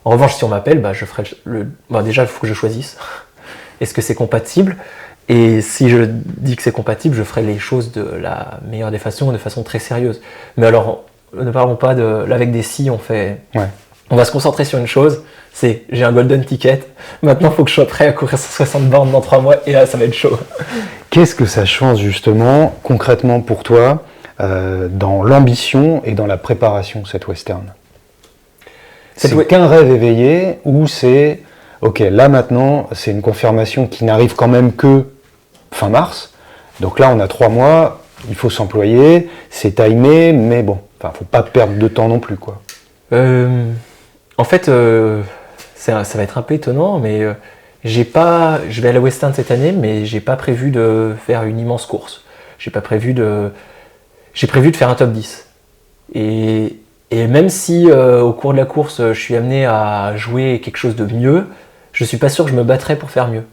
B: En revanche, si on m'appelle, je ferai déjà il faut que je choisisse. Est-ce que c'est compatible? Et si je dis que c'est compatible, je ferai les choses de la meilleure des façons, de façon très sérieuse. Mais alors, ne parlons pas là avec des si, on va se concentrer sur une chose, c'est j'ai un golden ticket, maintenant il faut que je sois prêt à courir 160 bornes dans 3 mois, et là ça va être chaud.
A: Qu'est-ce que ça change justement, concrètement pour toi, dans l'ambition et dans la préparation, cette Western? C'est qu'un rêve éveillé, ou c'est, ok, là maintenant, c'est une confirmation qui n'arrive quand même que fin mars, donc là on a 3 mois, il faut s'employer, c'est timé, mais faut pas perdre de temps non plus, quoi.
B: En fait, ça va être un peu étonnant, mais je vais à la Western cette année, mais j'ai pas prévu de faire une immense course. J'ai prévu de faire un top 10. Et même si au cours de la course, je suis amené à jouer quelque chose de mieux, je suis pas sûr que je me battrai pour faire mieux.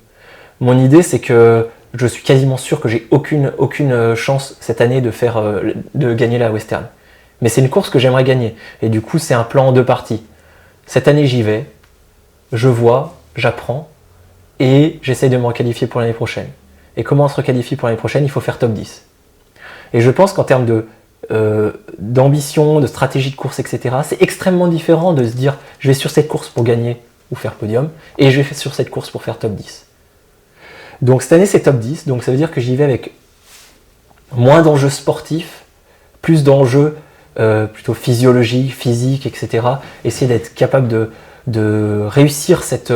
B: Mon idée, c'est que je suis quasiment sûr que j'ai aucune chance cette année de gagner la Western. Mais c'est une course que j'aimerais gagner. Et du coup, c'est un plan en 2 parties. Cette année, j'y vais, je vois, j'apprends, et j'essaye de me requalifier pour l'année prochaine. Et comment on se requalifie pour l'année prochaine? Il faut faire top 10. Et je pense qu'en termes d'ambition, de stratégie de course, etc., c'est extrêmement différent de se dire je vais sur cette course pour gagner ou faire podium, et je vais sur cette course pour faire top 10. Donc cette année c'est top 10, donc ça veut dire que j'y vais avec moins d'enjeux sportifs, plus d'enjeux plutôt physiologiques, physiques, etc. Essayer d'être capable de réussir cette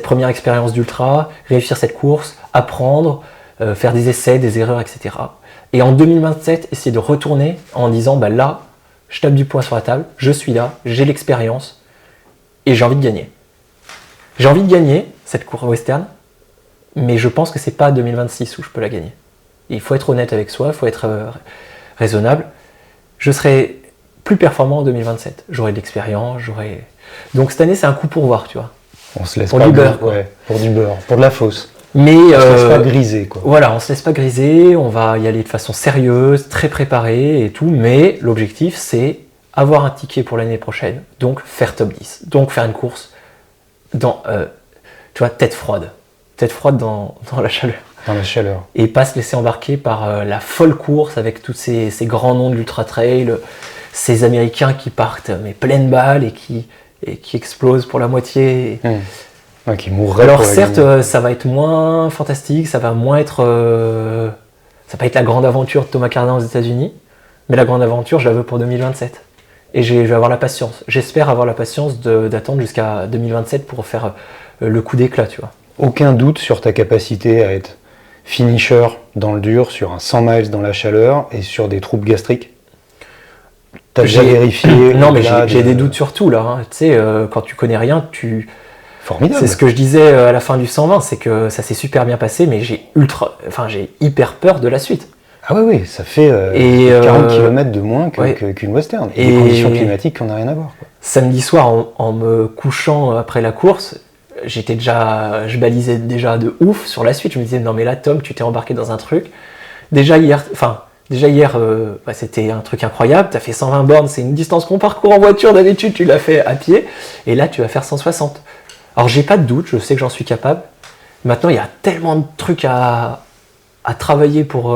B: première expérience d'ultra, réussir cette course, apprendre, faire des essais, des erreurs, etc. Et en 2027, essayer de retourner en disant là, je tape du poing sur la table, je suis là, j'ai l'expérience et j'ai envie de gagner. J'ai envie de gagner cette course western, mais je pense que c'est pas 2026 où je peux la gagner. Et il faut être honnête avec soi, il faut être raisonnable. Je serai plus performant en 2027. J'aurai de l'expérience, Donc cette année, c'est un coup pour voir, tu vois.
A: On se laisse
B: pour
A: pas
B: du beurre, quoi.
A: Ouais, pour du beurre, pour de la fausse.
B: Mais
A: on se laisse pas griser, quoi.
B: Voilà, on se laisse pas griser, on va y aller de façon sérieuse, très préparée et tout, mais l'objectif c'est avoir un ticket pour l'année prochaine, donc faire top 10, donc faire une course dans, tu vois, tête froide dans la chaleur.
A: Dans la chaleur.
B: Et pas se laisser embarquer par la folle course avec tous ces grands noms de l'ultra trail, ces Américains qui partent mais pleine balle et qui explosent pour la moitié.
A: Ouais, qui mourraient.
B: Alors certes, ça va être moins fantastique, ça va moins être, ça va pas être la grande aventure de Thomas Cardin aux États-Unis, mais la grande aventure, je la veux pour 2027. Et je vais avoir la patience. J'espère avoir la patience d'attendre jusqu'à 2027 pour faire le coup d'éclat, tu vois.
A: Aucun doute sur ta capacité à être finisher dans le dur, sur un 100 miles dans la chaleur et sur des troubles gastriques. T'as déjà vérifié?
B: Non, mais j'ai des doutes sur tout là. Hein. Tu sais, quand tu connais rien,
A: Formidable.
B: C'est ce que je disais à la fin du 120, c'est que ça s'est super bien passé, mais j'ai hyper peur de la suite.
A: Ah oui, ça fait 40 km de moins qu'une western. Et des conditions climatiques qui n'ont rien à voir. Quoi.
B: Samedi soir, en me couchant après la course, je balisais déjà de ouf sur la suite. Je me disais, non mais là Tom, tu t'es embarqué dans un truc. Déjà hier, c'était un truc incroyable. Tu as fait 120 bornes, c'est une distance qu'on parcourt en voiture d'habitude, tu l'as fait à pied. Et là, tu vas faire 160. Alors j'ai pas de doute, je sais que j'en suis capable. Maintenant, il y a tellement de trucs à travailler pour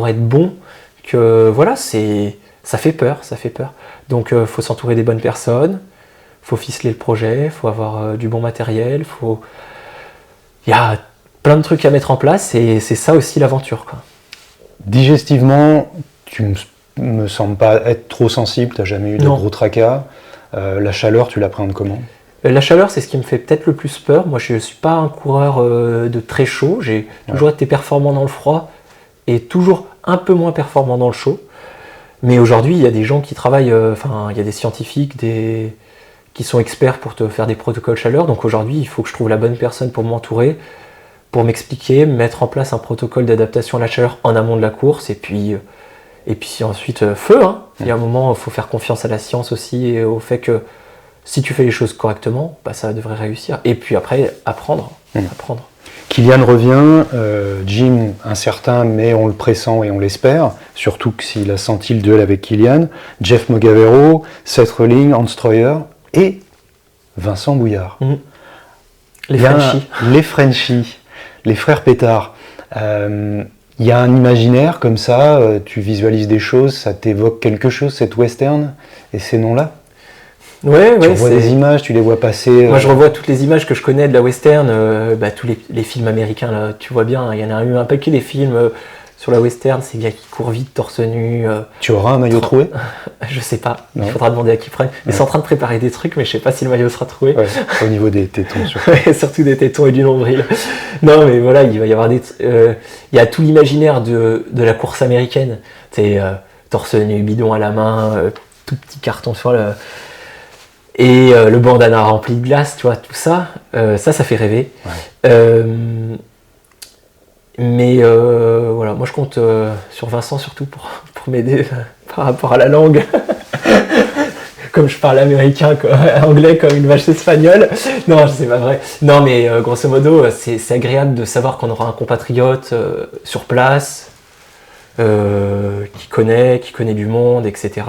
B: être bon que voilà, ça fait peur. Donc faut s'entourer des bonnes personnes, faut ficeler le projet, faut avoir du bon matériel, il y a plein de trucs à mettre en place et c'est ça aussi l'aventure, quoi.
A: Digestivement, tu me sembles pas être trop sensible, t'as jamais eu de gros tracas. La chaleur, tu l'appréhendes comment ?
B: La chaleur, c'est ce qui me fait peut-être le plus peur. Moi, je ne suis pas un coureur de très chaud. J'ai toujours été performant dans le froid et toujours un peu moins performant dans le chaud. Mais aujourd'hui, il y a des gens qui travaillent, il y a des scientifiques qui sont experts pour te faire des protocoles chaleur. Donc aujourd'hui, il faut que je trouve la bonne personne pour m'entourer, pour m'expliquer, mettre en place un protocole d'adaptation à la chaleur en amont de la course. Et puis ensuite, feu. Hein. Il y a un moment, il faut faire confiance à la science aussi et au fait que si tu fais les choses correctement, ça devrait réussir. Et puis après, apprendre.
A: Kylian revient, Jim incertain, mais on le pressent et on l'espère, surtout que s'il a senti le duel avec Kylian, Jeff Mogavero, Seth Rolling, Hans Troyer et Vincent Bouillard.
B: Les
A: Frenchies, les frères Pétard. Il y a un imaginaire comme ça, tu visualises des choses, ça t'évoque quelque chose, cette western et ces noms-là? Tu vois des images, tu les vois passer.
B: Moi, je revois toutes les images que je connais de la western, tous les films américains, là, tu vois bien, il y en a eu un paquet des films sur la western, ces gars qui courent vite, torse nu.
A: Tu auras un maillot troué?
B: Je sais pas, il faudra demander à qui prenne. Ils sont en train de préparer des trucs, mais je sais pas si le maillot sera troué.
A: Ouais, au niveau des tétons, surtout.
B: Surtout des tétons et du nombril. Non, mais voilà, il va y avoir il y a tout l'imaginaire de la course américaine. Tu sais, torse nu, bidon à la main, tout petit carton sur le... Et le bandana rempli de glace, tu vois, tout ça, ça fait rêver.
A: Ouais.
B: Mais voilà, moi je compte sur Vincent surtout pour m'aider par rapport à la langue. Comme je parle américain, anglais comme une vache espagnole. Non, c'est pas vrai. Non, mais grosso modo, c'est agréable de savoir qu'on aura un compatriote sur place, qui connaît du monde, etc.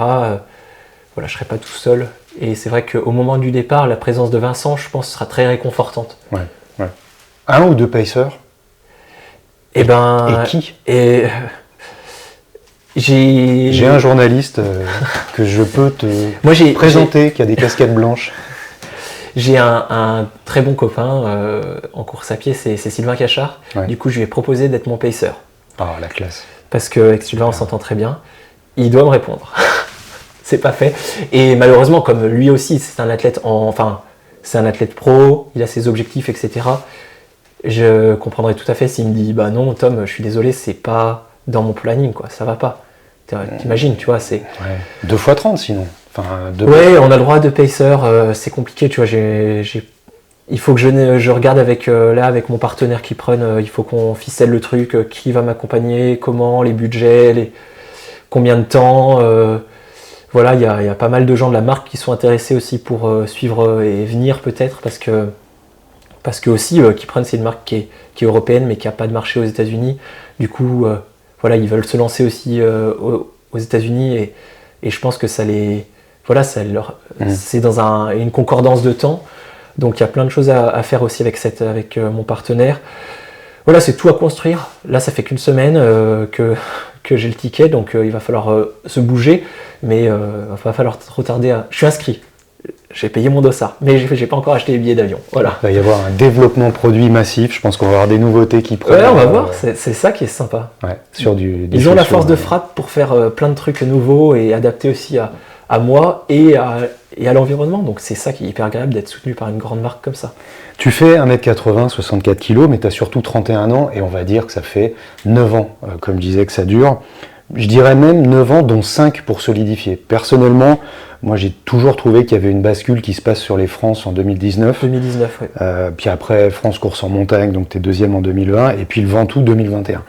B: Voilà, je serai pas tout seul. Et c'est vrai qu'au moment du départ, la présence de Vincent, je pense, sera très réconfortante.
A: Ouais. Un ou deux pacers?
B: Et
A: qui?
B: J'ai
A: un journaliste que je peux te présenter, qui a des casquettes blanches.
B: J'ai un très bon copain en course à pied, c'est Sylvain Cachard. Ouais. Du coup, je lui ai proposé d'être mon pacer.
A: Ah, la classe.
B: Parce qu'avec Sylvain, on s'entend très bien. Il doit me répondre. C'est pas fait. Et malheureusement, comme lui aussi, c'est un athlète c'est un athlète pro, il a ses objectifs, etc. Je comprendrais tout à fait s'il me dit bah non, Tom, je suis désolé, c'est pas dans mon planning, quoi, ça va pas. T'imagines, tu vois, c'est.
A: Ouais. 2 x 30 sinon.
B: Ouais, on a le droit de pacer, c'est compliqué, tu vois. Il faut que je regarde avec mon partenaire qui prenne, il faut qu'on ficelle le truc, qui va m'accompagner, comment, les budgets, combien de temps. Voilà, il y a pas mal de gens de la marque qui sont intéressés aussi pour suivre et venir peut-être, parce que aussi, Kiprun, c'est une marque qui est européenne mais qui n'a pas de marché aux États-Unis. Du coup, voilà, ils veulent se lancer aussi aux États-Unis et je pense que c'est dans une concordance de temps. Donc il y a plein de choses à faire aussi avec mon partenaire. Voilà, c'est tout à construire. Là, ça fait qu'une semaine que j'ai le ticket, donc il va falloir se bouger, mais il va falloir trop tarder Je suis inscrit. J'ai payé mon dossard, mais j'ai pas encore acheté les billets d'avion. Voilà.
A: Il va y avoir un développement produit massif. Je pense qu'on va avoir des nouveautés qui
B: prennent. Ouais, on va voir. C'est ça qui est sympa.
A: Ouais,
B: ils ont la force de frappe pour faire plein de trucs nouveaux et adaptés aussi à moi et à l'environnement. Donc c'est ça qui est hyper agréable d'être soutenu par une grande marque comme ça.
A: Tu fais 1m80, 64 kg, mais tu as surtout 31 ans et on va dire que ça fait 9 ans, comme je disais, que ça dure. Je dirais même 9 ans, dont 5 pour solidifier. Personnellement, moi j'ai toujours trouvé qu'il y avait une bascule qui se passe sur les France en 2019.
B: 2019, oui.
A: Puis après, France course en montagne, donc tu es deuxième en 2020, et puis le Ventoux 2021.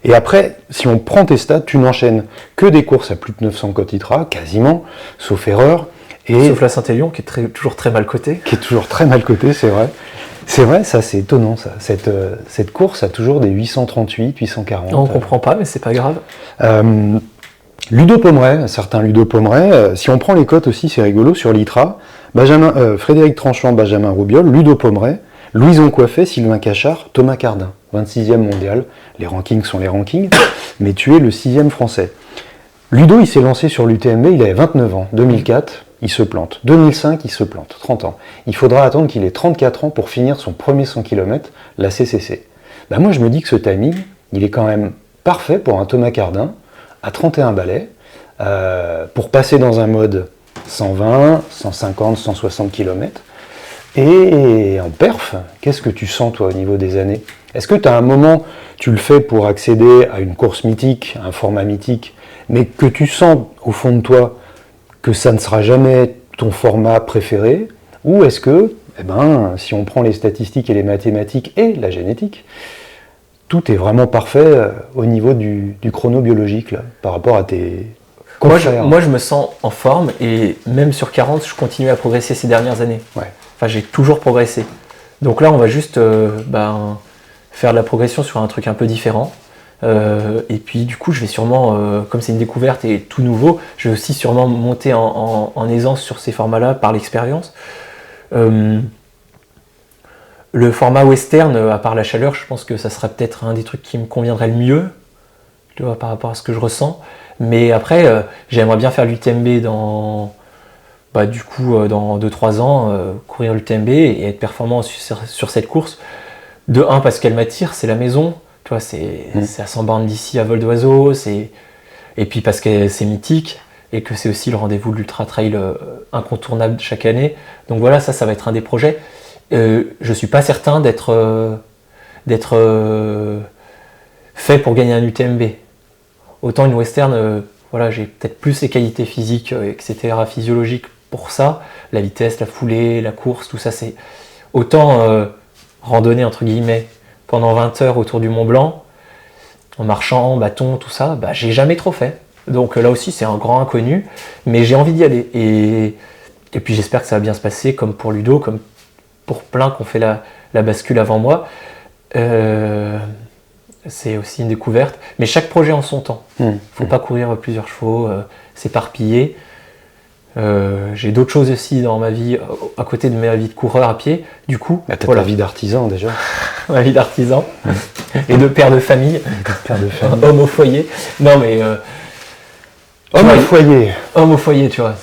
A: Et après, si on prend tes stats, tu n'enchaînes que des courses à plus de 900 quotitras, quasiment, sauf erreur.
B: Sauf la Saint-Élion, qui est toujours très mal cotée.
A: Qui est toujours très mal cotée, c'est vrai. C'est vrai, ça c'est étonnant, ça. Cette course a toujours des 838, 840.
B: On ne comprend pas, mais c'est pas grave.
A: Ludo Pomeray, certains Ludo Pomeray, si on prend les cotes aussi, c'est rigolo, sur l'ITRA, Frédéric Tranchant, Benjamin Roubiol, Ludo Pomeray, Louison Coiffet, Sylvain Cachard, Thomas Cardin, 26e mondial. Les rankings sont les rankings, mais tu es le 6e français. Ludo, il s'est lancé sur l'UTMB, il avait 29 ans, 2004. Il se plante. 2005, il se plante. 30 ans. Il faudra attendre qu'il ait 34 ans pour finir son premier 100 km, la CCC. Moi, je me dis que ce timing, il est quand même parfait pour un Thomas Cardin, à 31 balais, pour passer dans un mode 120, 150, 160 km. Et en perf, qu'est-ce que tu sens, toi, au niveau des années? Est-ce que tu as un moment, tu le fais pour accéder à une course mythique, un format mythique, mais que tu sens, au fond de toi, que ça ne sera jamais ton format préféré, ou est-ce que, si on prend les statistiques et les mathématiques et la génétique, tout est vraiment parfait au niveau du chronobiologique, là, par rapport à tes confrères?
B: Moi, je me sens en forme, et même sur 40, je continue à progresser ces dernières années.
A: Ouais.
B: Enfin, j'ai toujours progressé. Donc là, on va juste faire de la progression sur un truc un peu différent. Et puis du coup je vais sûrement, comme c'est une découverte et tout nouveau, je vais aussi sûrement monter en aisance sur ces formats là par l'expérience. Le format western, à part la chaleur, je pense que ça sera peut-être un des trucs qui me conviendrait le mieux, tu vois, par rapport à ce que je ressens. Mais après j'aimerais bien faire l'UTMB dans 2-3 ans, courir l'UTMB et être performant sur cette course. De 1 parce qu'elle m'attire, c'est la maison. Tu vois, c'est à 100 bornes d'ici à vol d'oiseau, et puis parce que c'est mythique, et que c'est aussi le rendez-vous de l'Ultra Trail incontournable chaque année. Donc voilà, ça va être un des projets. Je suis pas certain d'être fait pour gagner un UTMB. Autant une western, j'ai peut-être plus les qualités physiques, etc., physiologiques pour ça. La vitesse, la foulée, la course, tout ça, c'est autant randonnée entre guillemets pendant 20 heures autour du Mont Blanc, en marchant, en bâton, tout ça, bah, j'ai jamais trop fait. Donc là aussi, c'est un grand inconnu, mais j'ai envie d'y aller. Et puis j'espère que ça va bien se passer, comme pour Ludo, comme pour plein qui ont fait la bascule avant moi. C'est aussi une découverte. Mais chaque projet en son temps. Il ne faut pas courir plusieurs chevaux, s'éparpiller. J'ai d'autres choses aussi dans ma vie, à côté de ma vie de coureur à pied. Du coup,
A: t'as ta vie d'artisan déjà.
B: Ma vie d'artisan et de père de famille. Homme au foyer. Non mais... Homme au foyer, tu vois.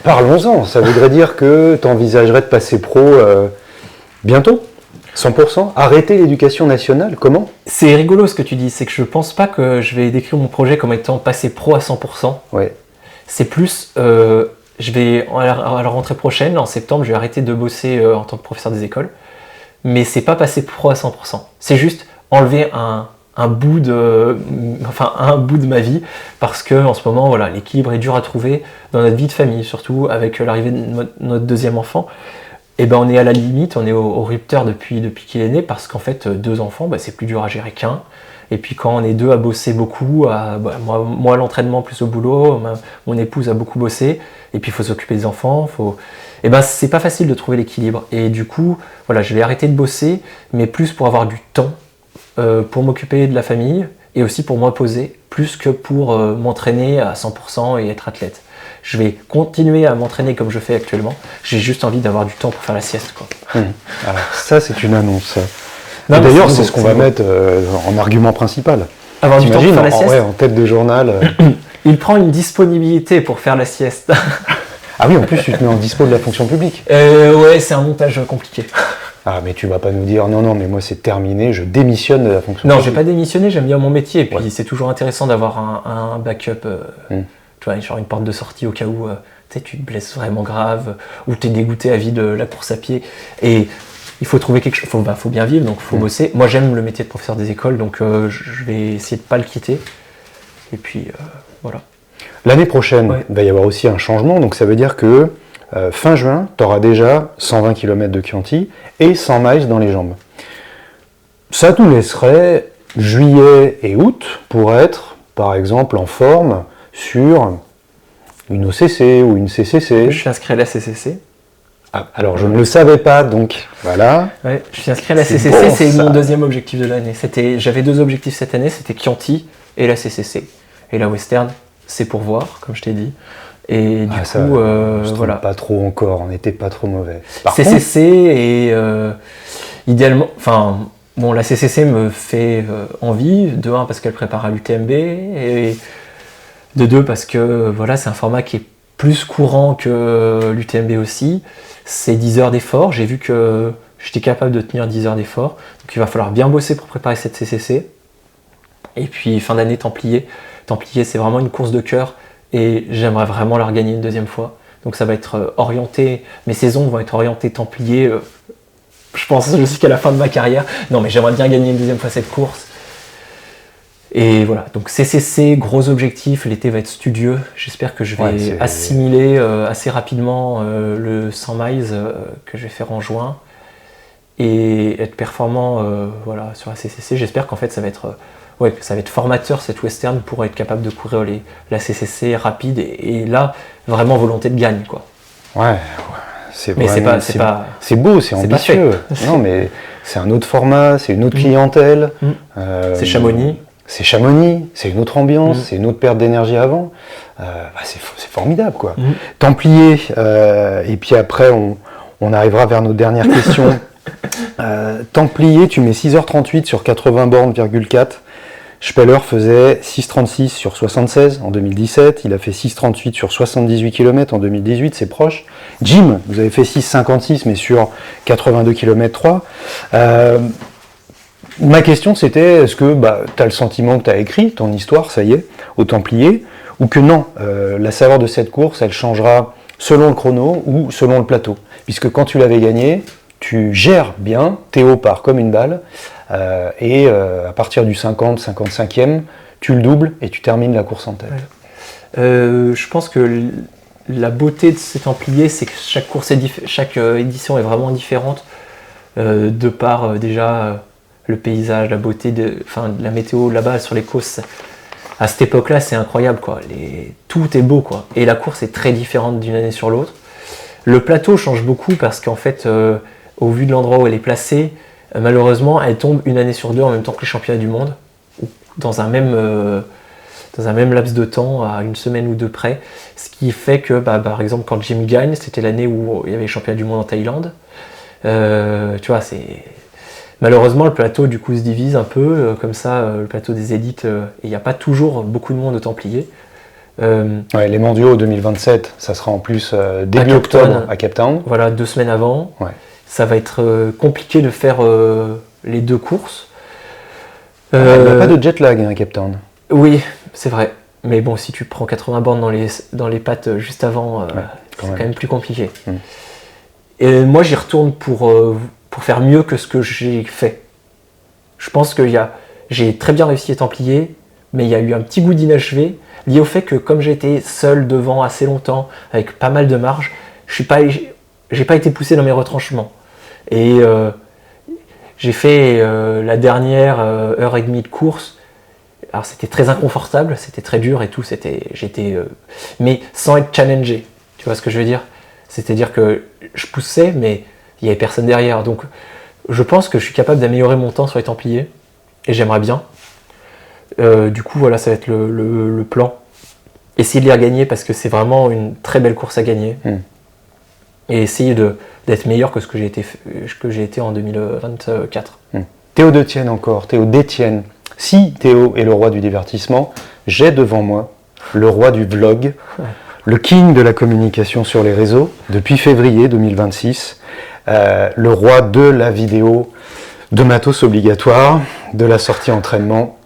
A: Parlons-en, ça voudrait dire que tu envisagerais de passer pro bientôt 100%. Arrêter l'éducation nationale, comment?
B: C'est rigolo ce que tu dis, c'est que je pense pas que je vais décrire mon projet comme étant passé pro à 100%.
A: Ouais.
B: C'est plus, je vais, à la rentrée prochaine, en septembre, je vais arrêter de bosser en tant que professeur des écoles. Mais c'est pas passer pro à 100%. C'est juste enlever un bout de ma vie, parce que en ce moment, voilà, l'équilibre est dur à trouver dans notre vie de famille, surtout avec l'arrivée de notre deuxième enfant. Et ben on est à la limite, on est au rupteur depuis qu'il est né, parce qu'en fait 2 enfants, bah, c'est plus dur à gérer qu'un. Et puis quand on est 2 à bosser beaucoup, moi l'entraînement plus au boulot, mon épouse a beaucoup bossé, et puis il faut s'occuper des enfants, et ben c'est pas facile de trouver l'équilibre. Et du coup, voilà, je vais arrêter de bosser, mais plus pour avoir du temps, pour m'occuper de la famille, et aussi pour me reposer, plus que pour m'entraîner à 100% et être athlète. Je vais continuer à m'entraîner comme je fais actuellement. J'ai juste envie d'avoir du temps pour faire la sieste, quoi.
A: Alors ça, c'est une annonce.
B: Non,
A: d'ailleurs, c'est ce qu'on va mettre en argument principal.
B: Avoir du temps pour faire la sieste.
A: En tête de journal.
B: Il prend une disponibilité pour faire la sieste.
A: Ah oui, en plus, tu te mets en dispo de la fonction publique.
B: Ouais, c'est un montage compliqué.
A: Ah, mais tu vas pas nous dire non, mais moi c'est terminé, je démissionne de la fonction publique.
B: Non, j'ai pas démissionné, j'aime bien mon métier. Et puis c'est toujours intéressant d'avoir un backup. Tu vois, genre une porte de sortie au cas où tu te blesses vraiment grave, ou tu es dégoûté à vie de la course à pied. Et il faut trouver quelque chose, faut bien vivre, donc il faut bosser. Moi j'aime le métier de professeur des écoles, donc je vais essayer de pas le quitter. Et puis voilà.
A: L'année prochaine, il va y avoir aussi un changement, donc ça veut dire que fin juin, tu auras déjà 120 km de Chianti et 100 miles dans les jambes. Ça nous laisserait juillet et août pour être, par exemple, en forme sur une OCC ou une CCC.
B: Je suis inscrit à la CCC.
A: Ah, alors je ne le savais pas, donc voilà.
B: Ouais, je suis inscrit à la CCC, c'est mon deuxième objectif de l'année. J'avais 2 objectifs cette année, c'était Chianti et la CCC. Et la Western, c'est pour voir, comme je t'ai dit. Et du coup, voilà.
A: Pas trop encore, on n'était pas trop mauvais.
B: CCC et idéalement, la CCC me fait envie, de 1 parce qu'elle prépare à l'UTMB, et de 2 parce que voilà, c'est un format qui est plus courant que l'UTMB aussi. C'est 10 heures d'effort, j'ai vu que j'étais capable de tenir 10 heures d'effort, donc il va falloir bien bosser pour préparer cette CCC. Et puis fin d'année, Templier. Templier, c'est vraiment une course de cœur, et j'aimerais vraiment la regagner une deuxième fois. Donc ça va être orienté, mes saisons vont être orientées Templier, je pense jusqu'à la fin de ma carrière. Non, mais j'aimerais bien gagner une deuxième fois cette course. Et voilà, donc CCC, gros objectif, l'été va être studieux. J'espère que je vais assimiler assez rapidement le 100 miles que je vais faire en juin et être performant sur la CCC. J'espère qu'en fait ça va être formateur cette Western pour être capable de courir la CCC rapide et là, vraiment volonté de gagne, quoi.
A: Ouais. C'est beau, c'est ambitieux. Non, mais c'est un autre format, c'est une autre clientèle.
B: C'est Chamonix.
A: C'est Chamonix, c'est une autre ambiance, c'est une autre perte d'énergie avant. C'est formidable, quoi. Templier, et puis après, on arrivera vers nos dernières questions. Templier, tu mets 6h38 sur 80 bornes,4. Speller faisait 6h36 sur 76 en 2017, il a fait 6h38 sur 78 km en 2018, c'est proche. Jim, vous avez fait 6h56 mais sur 82 km 3. Ma question c'était, est-ce que tu as le sentiment que tu as écrit ton histoire, ça y est, au Templier, ou que non, la saveur de cette course, elle changera selon le chrono ou selon le plateau, puisque quand tu l'avais gagné, tu gères bien, Théo part comme une balle, et à partir du 50-55e, tu le doubles et tu termines la course en tête.
B: Je pense que la beauté de ces Templiers, c'est que chaque édition est vraiment différente, de par déjà le paysage, la beauté, de la météo là-bas sur les courses. À cette époque-là, c'est incroyable, quoi. Tout est beau, quoi. Et la course est très différente d'une année sur l'autre. Le plateau change beaucoup parce qu'en fait, au vu de l'endroit où elle est placée, malheureusement, elle tombe une année sur deux en même temps que les championnats du monde, dans un même laps de temps, à une semaine ou deux près. Ce qui fait que, par exemple, quand Jim gagne, c'était l'année où il y avait les championnats du monde en Thaïlande. Tu vois, malheureusement, le plateau du coup se divise un peu, comme ça, le plateau des élites, et il n'y a pas toujours beaucoup de monde au Templiers.
A: Ouais, les mondiaux 2027, ça sera en plus début octobre à Cape Town.
B: Voilà, 2 semaines avant.
A: Ouais.
B: Ça va être compliqué de faire les 2 courses.
A: Il n'y a pas de jet lag à Cape Town.
B: Oui, c'est vrai. Mais bon, si tu prends 80 bornes dans les pattes juste avant, c'est quand même plus compliqué. Et moi, j'y retourne pour faire mieux que ce que j'ai fait. Je pense que j'ai très bien réussi les Templiers, mais il y a eu un petit goût d'inachevé, lié au fait que comme j'ai été seul devant assez longtemps, avec pas mal de marge, j'ai pas été poussé dans mes retranchements. Et j'ai fait la dernière heure et demie de course. Alors c'était très inconfortable, c'était très dur et tout, mais sans être challengé. Tu vois ce que je veux dire ? C'est-à-dire que je poussais, mais il n'y avait personne derrière. Donc je pense que je suis capable d'améliorer mon temps sur les Templiers, et j'aimerais bien. Du coup, voilà, ça va être le plan. Essayer de les regagner parce que c'est vraiment une très belle course à gagner. Et essayer d'être meilleur que ce que j'ai été en 2024.
A: Théo Detienne encore, Théo Détienne. Si Théo est le roi du divertissement, j'ai devant moi le roi du vlog, le king de la communication sur les réseaux, depuis février 2026, le roi de la vidéo, de matos obligatoire, de la sortie entraînement.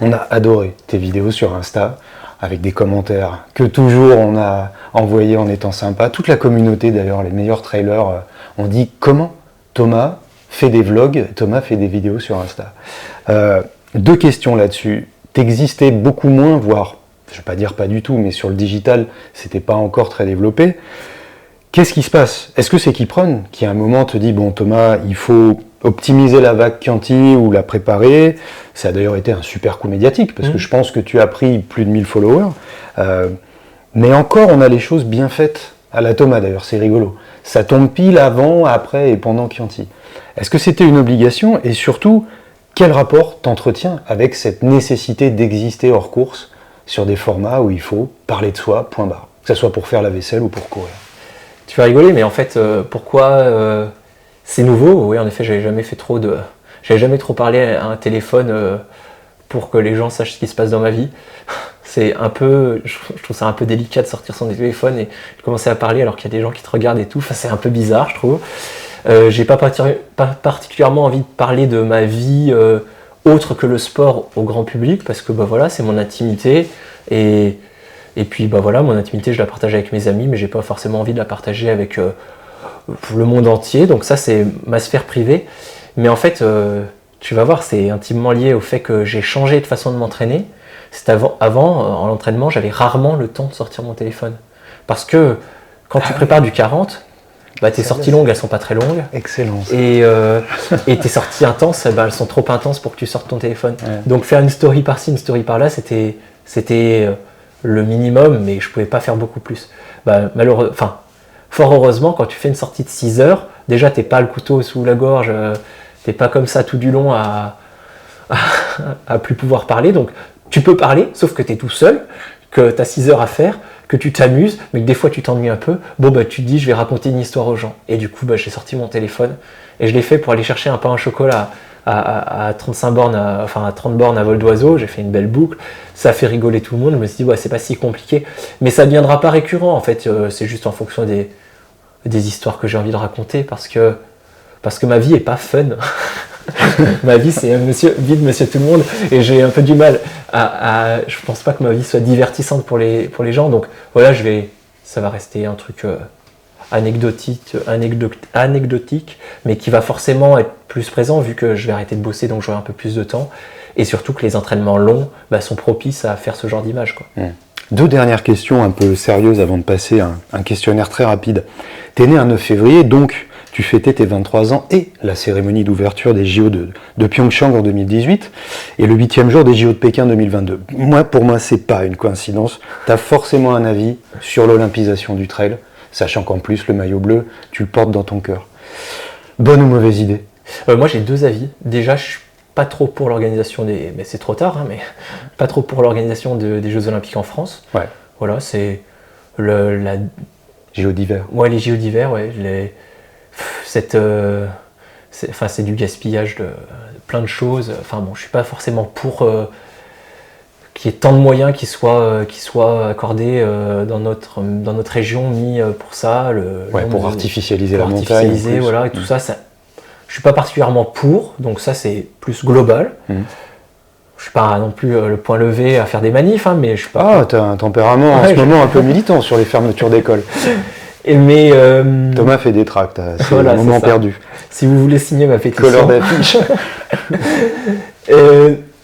A: On a adoré tes vidéos sur Insta, avec des commentaires que toujours on a envoyés en étant sympa. Toute la communauté d'ailleurs, les meilleurs trailers, ont dit comment Thomas fait des vlogs, Thomas fait des vidéos sur Insta. 2 questions là-dessus. T'existais beaucoup moins, voire, je ne vais pas dire pas du tout, mais sur le digital, c'était pas encore très développé. Qu'est-ce qui se passe ? Est-ce que c'est Keeprun qui à un moment te dit, bon Thomas, il faut optimiser la vague Chianti ou la préparer ? Ça a d'ailleurs été un super coup médiatique, parce que je pense que tu as pris plus de 1000 followers. Mais encore, on a les choses bien faites à la Thomas, d'ailleurs, c'est rigolo. Ça tombe pile avant, après et pendant Chianti. Est-ce que c'était une obligation ? Et surtout, quel rapport t'entretiens avec cette nécessité d'exister hors course sur des formats où il faut parler de soi, point barre, que ce soit pour faire la vaisselle ou pour courir ?
B: Tu vas rigoler, mais en fait, pourquoi c'est nouveau ? Oui, en effet, j'avais jamais trop parlé à un téléphone pour que les gens sachent ce qui se passe dans ma vie. Je trouve ça un peu délicat de sortir son téléphone et de commencer à parler alors qu'il y a des gens qui te regardent et tout. Enfin, c'est un peu bizarre, je trouve. J'ai pas particulièrement envie de parler de ma vie autre que le sport au grand public parce que voilà, c'est mon intimité et puis voilà, mon intimité je la partage avec mes amis, mais j'ai pas forcément envie de la partager avec le monde entier. Donc ça, c'est ma sphère privée. Mais en fait, tu vas voir, c'est intimement lié au fait que j'ai changé de façon de m'entraîner. Avant, en l'entraînement, j'avais rarement le temps de sortir mon téléphone. Parce que quand tu prépares du 40, tes sorties longues, elles sont pas très longues.
A: Excellent.
B: Et tes sorties intenses, elles sont trop intenses pour que tu sortes ton téléphone. Ouais. Donc faire une story par-ci, une story par-là, c'était le minimum, mais je pouvais pas faire beaucoup plus. Fort heureusement, quand tu fais une sortie de 6 heures, déjà t'es pas le couteau sous la gorge, t'es pas comme ça tout du long à plus pouvoir parler. Donc tu peux parler, sauf que tu es tout seul, que tu as 6 heures à faire, que tu t'amuses, mais que des fois tu t'ennuies un peu. Tu te dis, je vais raconter une histoire aux gens. Et du coup, j'ai sorti mon téléphone et je l'ai fait pour aller chercher un pain au chocolat à 35 bornes, à 30 bornes à vol d'oiseau. J'ai fait une belle boucle. Ça a fait rigoler tout le monde. Je me suis dit, c'est pas si compliqué. Mais ça ne deviendra pas récurrent, en fait. C'est juste en fonction des histoires que j'ai envie de raconter parce que ma vie est pas fun. Ma vie, c'est vie de monsieur tout le monde et j'ai un peu du mal je pense pas que ma vie soit divertissante pour les gens, donc voilà, ça va rester un truc anecdotique, mais qui va forcément être plus présent vu que je vais arrêter de bosser, donc j'aurai un peu plus de temps et surtout que les entraînements longs sont propices à faire ce genre d'image, quoi.
A: 2 dernières questions un peu sérieuses avant de passer à un questionnaire très rapide. Tu es né un 9 février, donc tu fêtais tes 23 ans et la cérémonie d'ouverture des JO de Pyeongchang en 2018 et le 8e jour des JO de Pékin 2022. Pour moi, c'est pas une coïncidence. Tu as forcément un avis sur l'olympisation du trail, sachant qu'en plus, le maillot bleu, tu le portes dans ton cœur. Bonne ou mauvaise idée?
B: Moi, j'ai 2 avis. Déjà, je suis pas trop pour l'organisation des... Mais c'est trop tard, hein, mais pas trop pour l'organisation des Jeux Olympiques en France.
A: Ouais.
B: Voilà, c'est
A: JO d'hiver.
B: Ouais, les JO d'hiver, ouais. C'est du gaspillage de plein de choses. Enfin bon, je suis pas forcément pour qu'il y ait tant de moyens qui soient accordés dans notre région, mis pour ça.
A: Pour artificialiser la montagne.
B: Voilà, et tout ça. Je suis pas particulièrement pour, donc ça c'est plus global. Je suis pas non plus le point levé à faire des manifs, hein, mais je suis pas.
A: Ah, t'as un tempérament en ce moment un peu militant sur les fermetures d'écoles. Thomas fait des tracts, c'est un moment perdu.
B: Si vous voulez signer ma pétition.
A: Couleur d'affiche.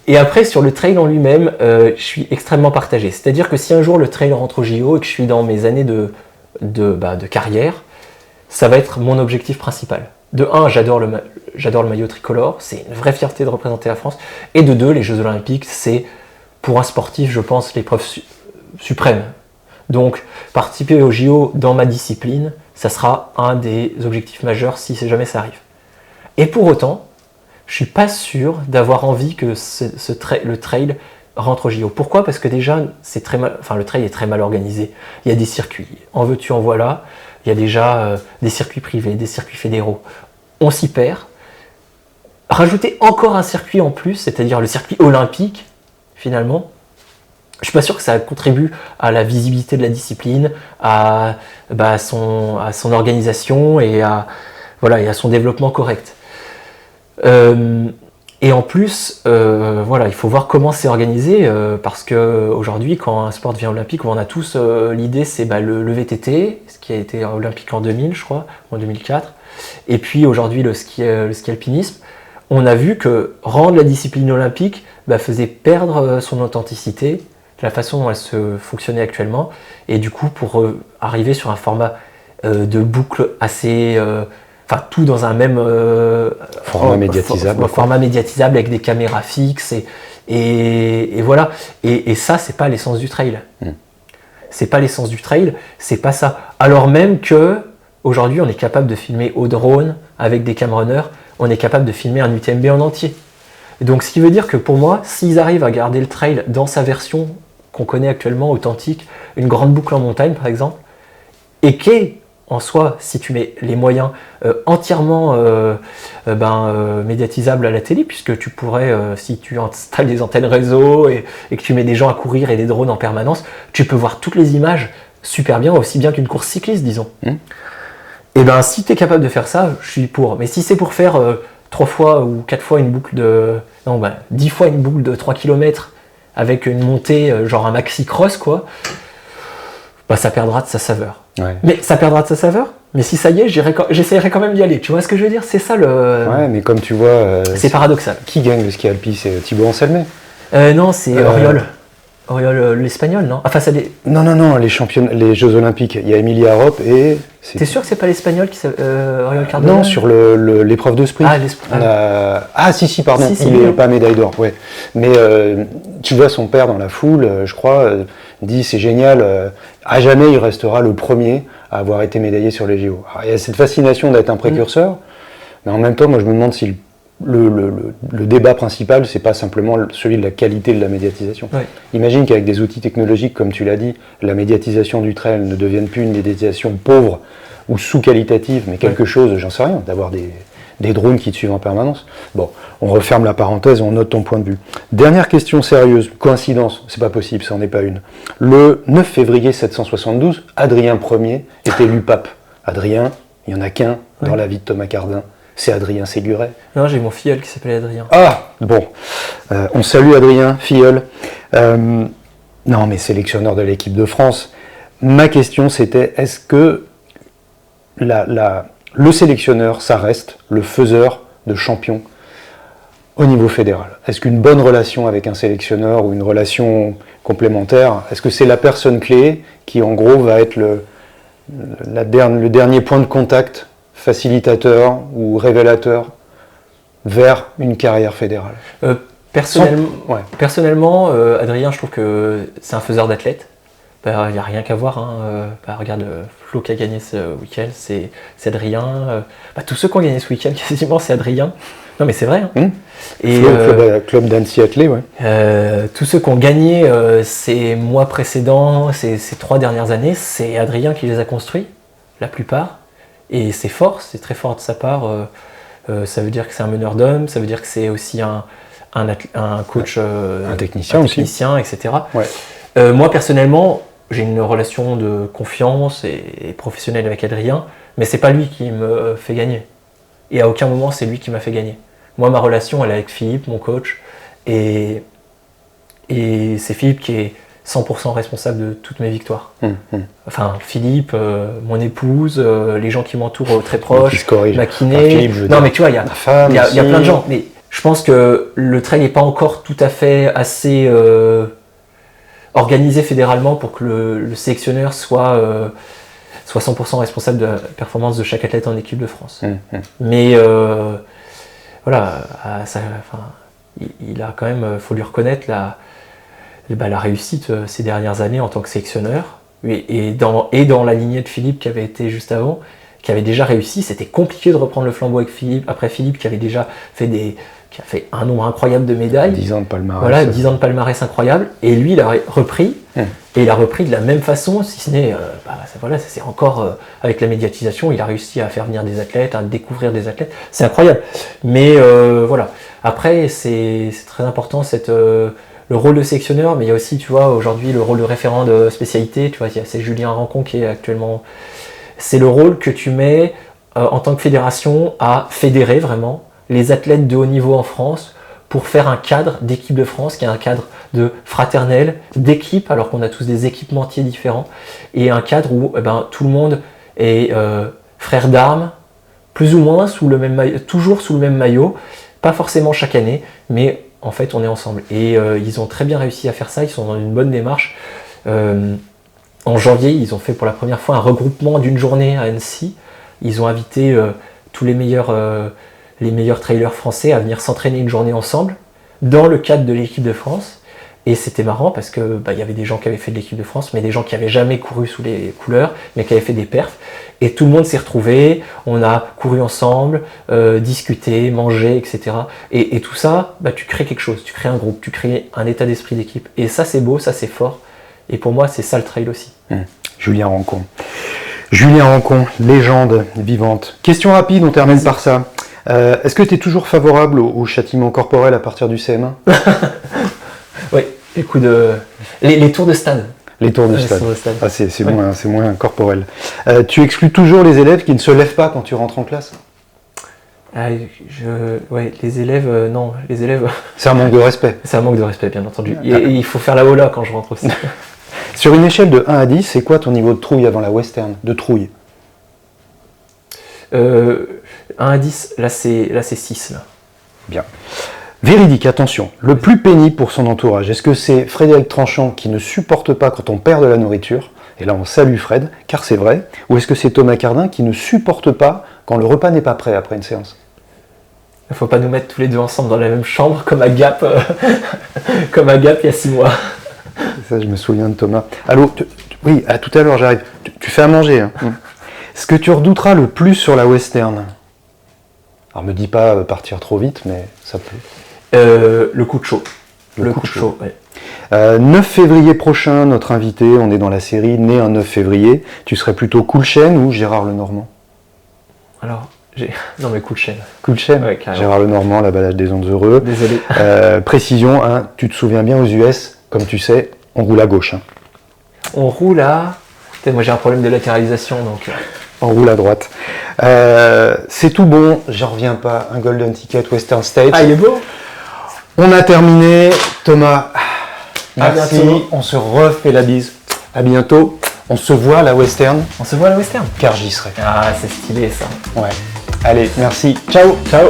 B: Et après, sur le trail en lui-même, je suis extrêmement partagé. C'est-à-dire que si un jour le trail rentre au JO et que je suis dans mes années de carrière, ça va être mon objectif principal. De 1, j'adore le maillot tricolore, c'est une vraie fierté de représenter la France. Et de 2, les Jeux Olympiques, c'est pour un sportif, je pense, l'épreuve suprême. Donc, participer aux JO dans ma discipline, ça sera un des objectifs majeurs si jamais ça arrive. Et pour autant, je suis pas sûr d'avoir envie que le trail rentre aux JO. Pourquoi ? Parce que déjà, le trail est très mal organisé. Il y a des circuits, en veux-tu, en voilà. Il y a déjà des circuits privés, des circuits fédéraux. On s'y perd. Rajouter encore un circuit en plus, c'est-à-dire le circuit olympique, finalement, je suis pas sûr que ça contribue à la visibilité de la discipline, à son organisation et à son développement correct. Et en plus, il faut voir comment c'est organisé, parce qu'aujourd'hui, quand un sport devient olympique, on a tous l'idée, c'est le VTT, ce qui a été olympique en 2000, je crois, en 2004, et puis aujourd'hui le ski alpinisme. On a vu que rendre la discipline olympique faisait perdre son authenticité, la façon dont elle se fonctionnait actuellement, et du coup pour arriver sur un format de boucle assez... tout dans un même
A: format médiatisable.
B: Format médiatisable avec des caméras fixes et voilà. Et ça, c'est pas l'essence du trail. C'est pas l'essence du trail, c'est pas ça. Alors même que aujourd'hui, on est capable de filmer au drone avec des camrunners, on est capable de filmer un UTMB en entier. Et donc, ce qui veut dire que pour moi, s'ils arrivent à garder le trail dans sa version qu'on connaît actuellement, authentique, une grande boucle en montagne par exemple, et qu'est en soi, si tu mets les moyens entièrement médiatisables à la télé, puisque tu pourrais, si tu installes des antennes réseau et que tu mets des gens à courir et des drones en permanence, tu peux voir toutes les images super bien, aussi bien qu'une course cycliste, disons. Et si tu es capable de faire ça, je suis pour. Mais si c'est pour faire 3 fois ou 4 fois une boucle 10 fois une boucle de 3 km avec une montée, genre un maxi-cross, quoi, ça perdra de sa saveur.
A: Ouais.
B: Mais ça perdra de sa saveur. Mais si ça y est, j'essaierai quand même d'y aller. Tu vois ce que je veux dire ? C'est ça le...
A: Ouais, mais comme tu vois...
B: c'est paradoxal.
A: Qui gagne le ski alpi ? C'est Thibaut Anselmet ?
B: Non, c'est Oriol. Oriol, l'espagnol, non ? Enfin, ça des...
A: Non, les Jeux Olympiques. Il y a Emilia Arop et...
B: T'es sûr que c'est pas l'espagnol qui s'appelle Oriol Cardona ?
A: Non, sur l'épreuve de sprint. Si, pardon, il n'est pas médaille d'or, ouais. Mais tu vois son père dans la foule, je crois, dit c'est génial, à jamais il restera le premier à avoir été médaillé sur les JO. Alors, il y a cette fascination d'être un précurseur, mais en même temps, moi je me demande si le débat principal, c'est pas simplement celui de la qualité de la médiatisation.
B: Ouais.
A: Imagine qu'avec des outils technologiques, comme tu l'as dit, la médiatisation du trail ne devienne plus une médiatisation pauvre ou sous-qualitative, mais quelque chose, j'en sais rien, d'avoir des drones qui te suivent en permanence. Bon, on referme la parenthèse, on note ton point de vue. Dernière question sérieuse, coïncidence, c'est pas possible, ça n'en est pas une. Le 9 février 772, Adrien Ier est élu pape. Adrien, il n'y en a qu'un dans la vie de Thomas Cardin. C'est Adrien Séguret.
B: Non, j'ai mon filleul qui s'appelle Adrien.
A: Ah, bon. On salue Adrien, filleul. Non, mais sélectionneur de l'équipe de France. Ma question, c'était, est-ce que le sélectionneur, ça reste le faiseur de champions au niveau fédéral? Est-ce qu'une bonne relation avec un sélectionneur ou une relation complémentaire, est-ce que c'est la personne clé qui en gros va être le dernier point de contact, facilitateur ou révélateur vers une carrière fédérale?
B: Personnellement, Adrien, je trouve que c'est un faiseur d'athlètes. Il n'y a rien qu'à voir. Hein. Regarde, Flo qui a gagné ce week-end, c'est Adrien. Tous ceux qui ont gagné ce week-end, quasiment, c'est Adrien. Non, mais c'est vrai. Hein.
A: Et club d'Annecy Athlé, ouais.
B: Tous ceux qui ont gagné ces mois précédents, ces 3 dernières années, c'est Adrien qui les a construits, la plupart. Et c'est fort, c'est très fort de sa part. Ça veut dire que c'est un meneur d'hommes, ça veut dire que c'est aussi un coach,
A: un technicien aussi,
B: etc.
A: Ouais.
B: Moi, personnellement, j'ai une relation de confiance et professionnelle avec Adrien, mais c'est pas lui qui me fait gagner. Et à aucun moment, c'est lui qui m'a fait gagner. Moi, ma relation, elle est avec Philippe, mon coach, et c'est Philippe qui est 100% responsable de toutes mes victoires. Enfin, Philippe, mon épouse, les gens qui m'entourent très proches, ma kiné. Non, mais tu vois, il y a plein de gens. Mais je pense que le trail n'est pas encore tout à fait assez organisé fédéralement pour que le sélectionneur soit 100% responsable de la performance de chaque athlète en équipe de France. Mais voilà, il a quand même, faut lui reconnaître la réussite ces dernières années en tant que sélectionneur. Et dans la lignée de Philippe qui avait été juste avant, qui avait déjà réussi. C'était compliqué de reprendre le flambeau avec Philippe, après Philippe qui avait déjà fait qui a fait un nombre incroyable de médailles.
A: 10 ans de palmarès.
B: Voilà, 10 ans de palmarès incroyable. Et lui, il a repris. Et il a repris de la même façon, si ce n'est, c'est encore, avec la médiatisation, il a réussi à faire venir des athlètes, à découvrir des athlètes. C'est incroyable. Mais voilà. Après, c'est très important, le rôle de sélectionneur, mais il y a aussi, tu vois, aujourd'hui, le rôle de référent de spécialité. Tu vois, c'est Julien Rancon qui est actuellement... C'est le rôle que tu mets en tant que fédération à fédérer vraiment les athlètes de haut niveau en France pour faire un cadre d'équipe de France qui est un cadre de fraternel, d'équipe, alors qu'on a tous des équipementiers différents, et un cadre où tout le monde est frère d'armes, plus ou moins sous le même maillot, toujours sous le même maillot, pas forcément chaque année, mais en fait on est ensemble. Et ils ont très bien réussi à faire ça, ils sont dans une bonne démarche. En janvier, ils ont fait pour la première fois un regroupement d'une journée à Annecy. Ils ont invité tous les meilleurs trailers français à venir s'entraîner une journée ensemble dans le cadre de l'équipe de France. Et c'était marrant parce que y avait des gens qui avaient fait de l'équipe de France, mais des gens qui n'avaient jamais couru sous les couleurs, mais qui avaient fait des perfs. Et tout le monde s'est retrouvé, on a couru ensemble, discuté, mangé, etc. Et tout ça, tu crées quelque chose, tu crées un groupe, tu crées un état d'esprit d'équipe. Et ça c'est beau, ça c'est fort. Et pour moi, c'est ça le trail aussi.
A: Julien Rancon. Julien Rancon, légende vivante. Question rapide, on termine par ça. Est-ce que tu es toujours favorable au châtiment corporel à partir du CM1 ?
B: Oui, les tours de stade.
A: Les tours de stade. Ah, c'est moins corporel. Tu exclus toujours les élèves qui ne se lèvent pas quand tu rentres en classe ?
B: Les élèves, non, les élèves...
A: C'est un manque de respect.
B: C'est un manque de respect, bien entendu. Et il faut faire la hola quand je rentre aussi.
A: Sur une échelle de 1 à 10, c'est quoi ton niveau de trouille avant la western ? De trouille
B: 1 à 10, là c'est 6. Là.
A: Bien. Véridique, attention, le plus pénible pour son entourage, est-ce que c'est Frédéric Tranchant qui ne supporte pas quand on perd de la nourriture ? Et là on salue Fred, car c'est vrai. Ou est-ce que c'est Thomas Cardin qui ne supporte pas quand le repas n'est pas prêt après une séance ?
B: Il ne faut pas nous mettre tous les deux ensemble dans la même chambre comme à Gap, il y a 6 mois.
A: Ça, je me souviens de Thomas. Allô, oui, à tout à l'heure, j'arrive. Tu fais à manger. Hein. Ce que tu redouteras le plus sur la western ? Alors, me dis pas partir trop vite, mais ça peut.
B: Le coup de chaud. Le coup de chaud, ouais.
A: 9 février prochain, notre invité, on est dans la série Né un 9 février. Tu serais plutôt Coulchen ou Gérard Lenormand ?
B: Alors, non mais Coulchen.
A: Coulchen, ouais, Gérard Lenormand, la balade des ondes heureux.
B: Désolé.
A: Précision, hein, tu te souviens bien aux US, comme tu sais, on roule à gauche. Hein.
B: On roule à... Moi j'ai un problème de latéralisation, donc...
A: On roule à droite. C'est tout bon, j'en reviens pas. Un Golden Ticket Western States.
B: Ah, il est beau.
A: On a terminé. Thomas, merci.
B: Bientôt.
A: On se refait la bise. À bientôt. On se voit à la Western.
B: On se voit à la Western.
A: Car j'y serai.
B: Ah, c'est stylé ça.
A: Ouais. Allez, merci. Ciao.
B: Ciao.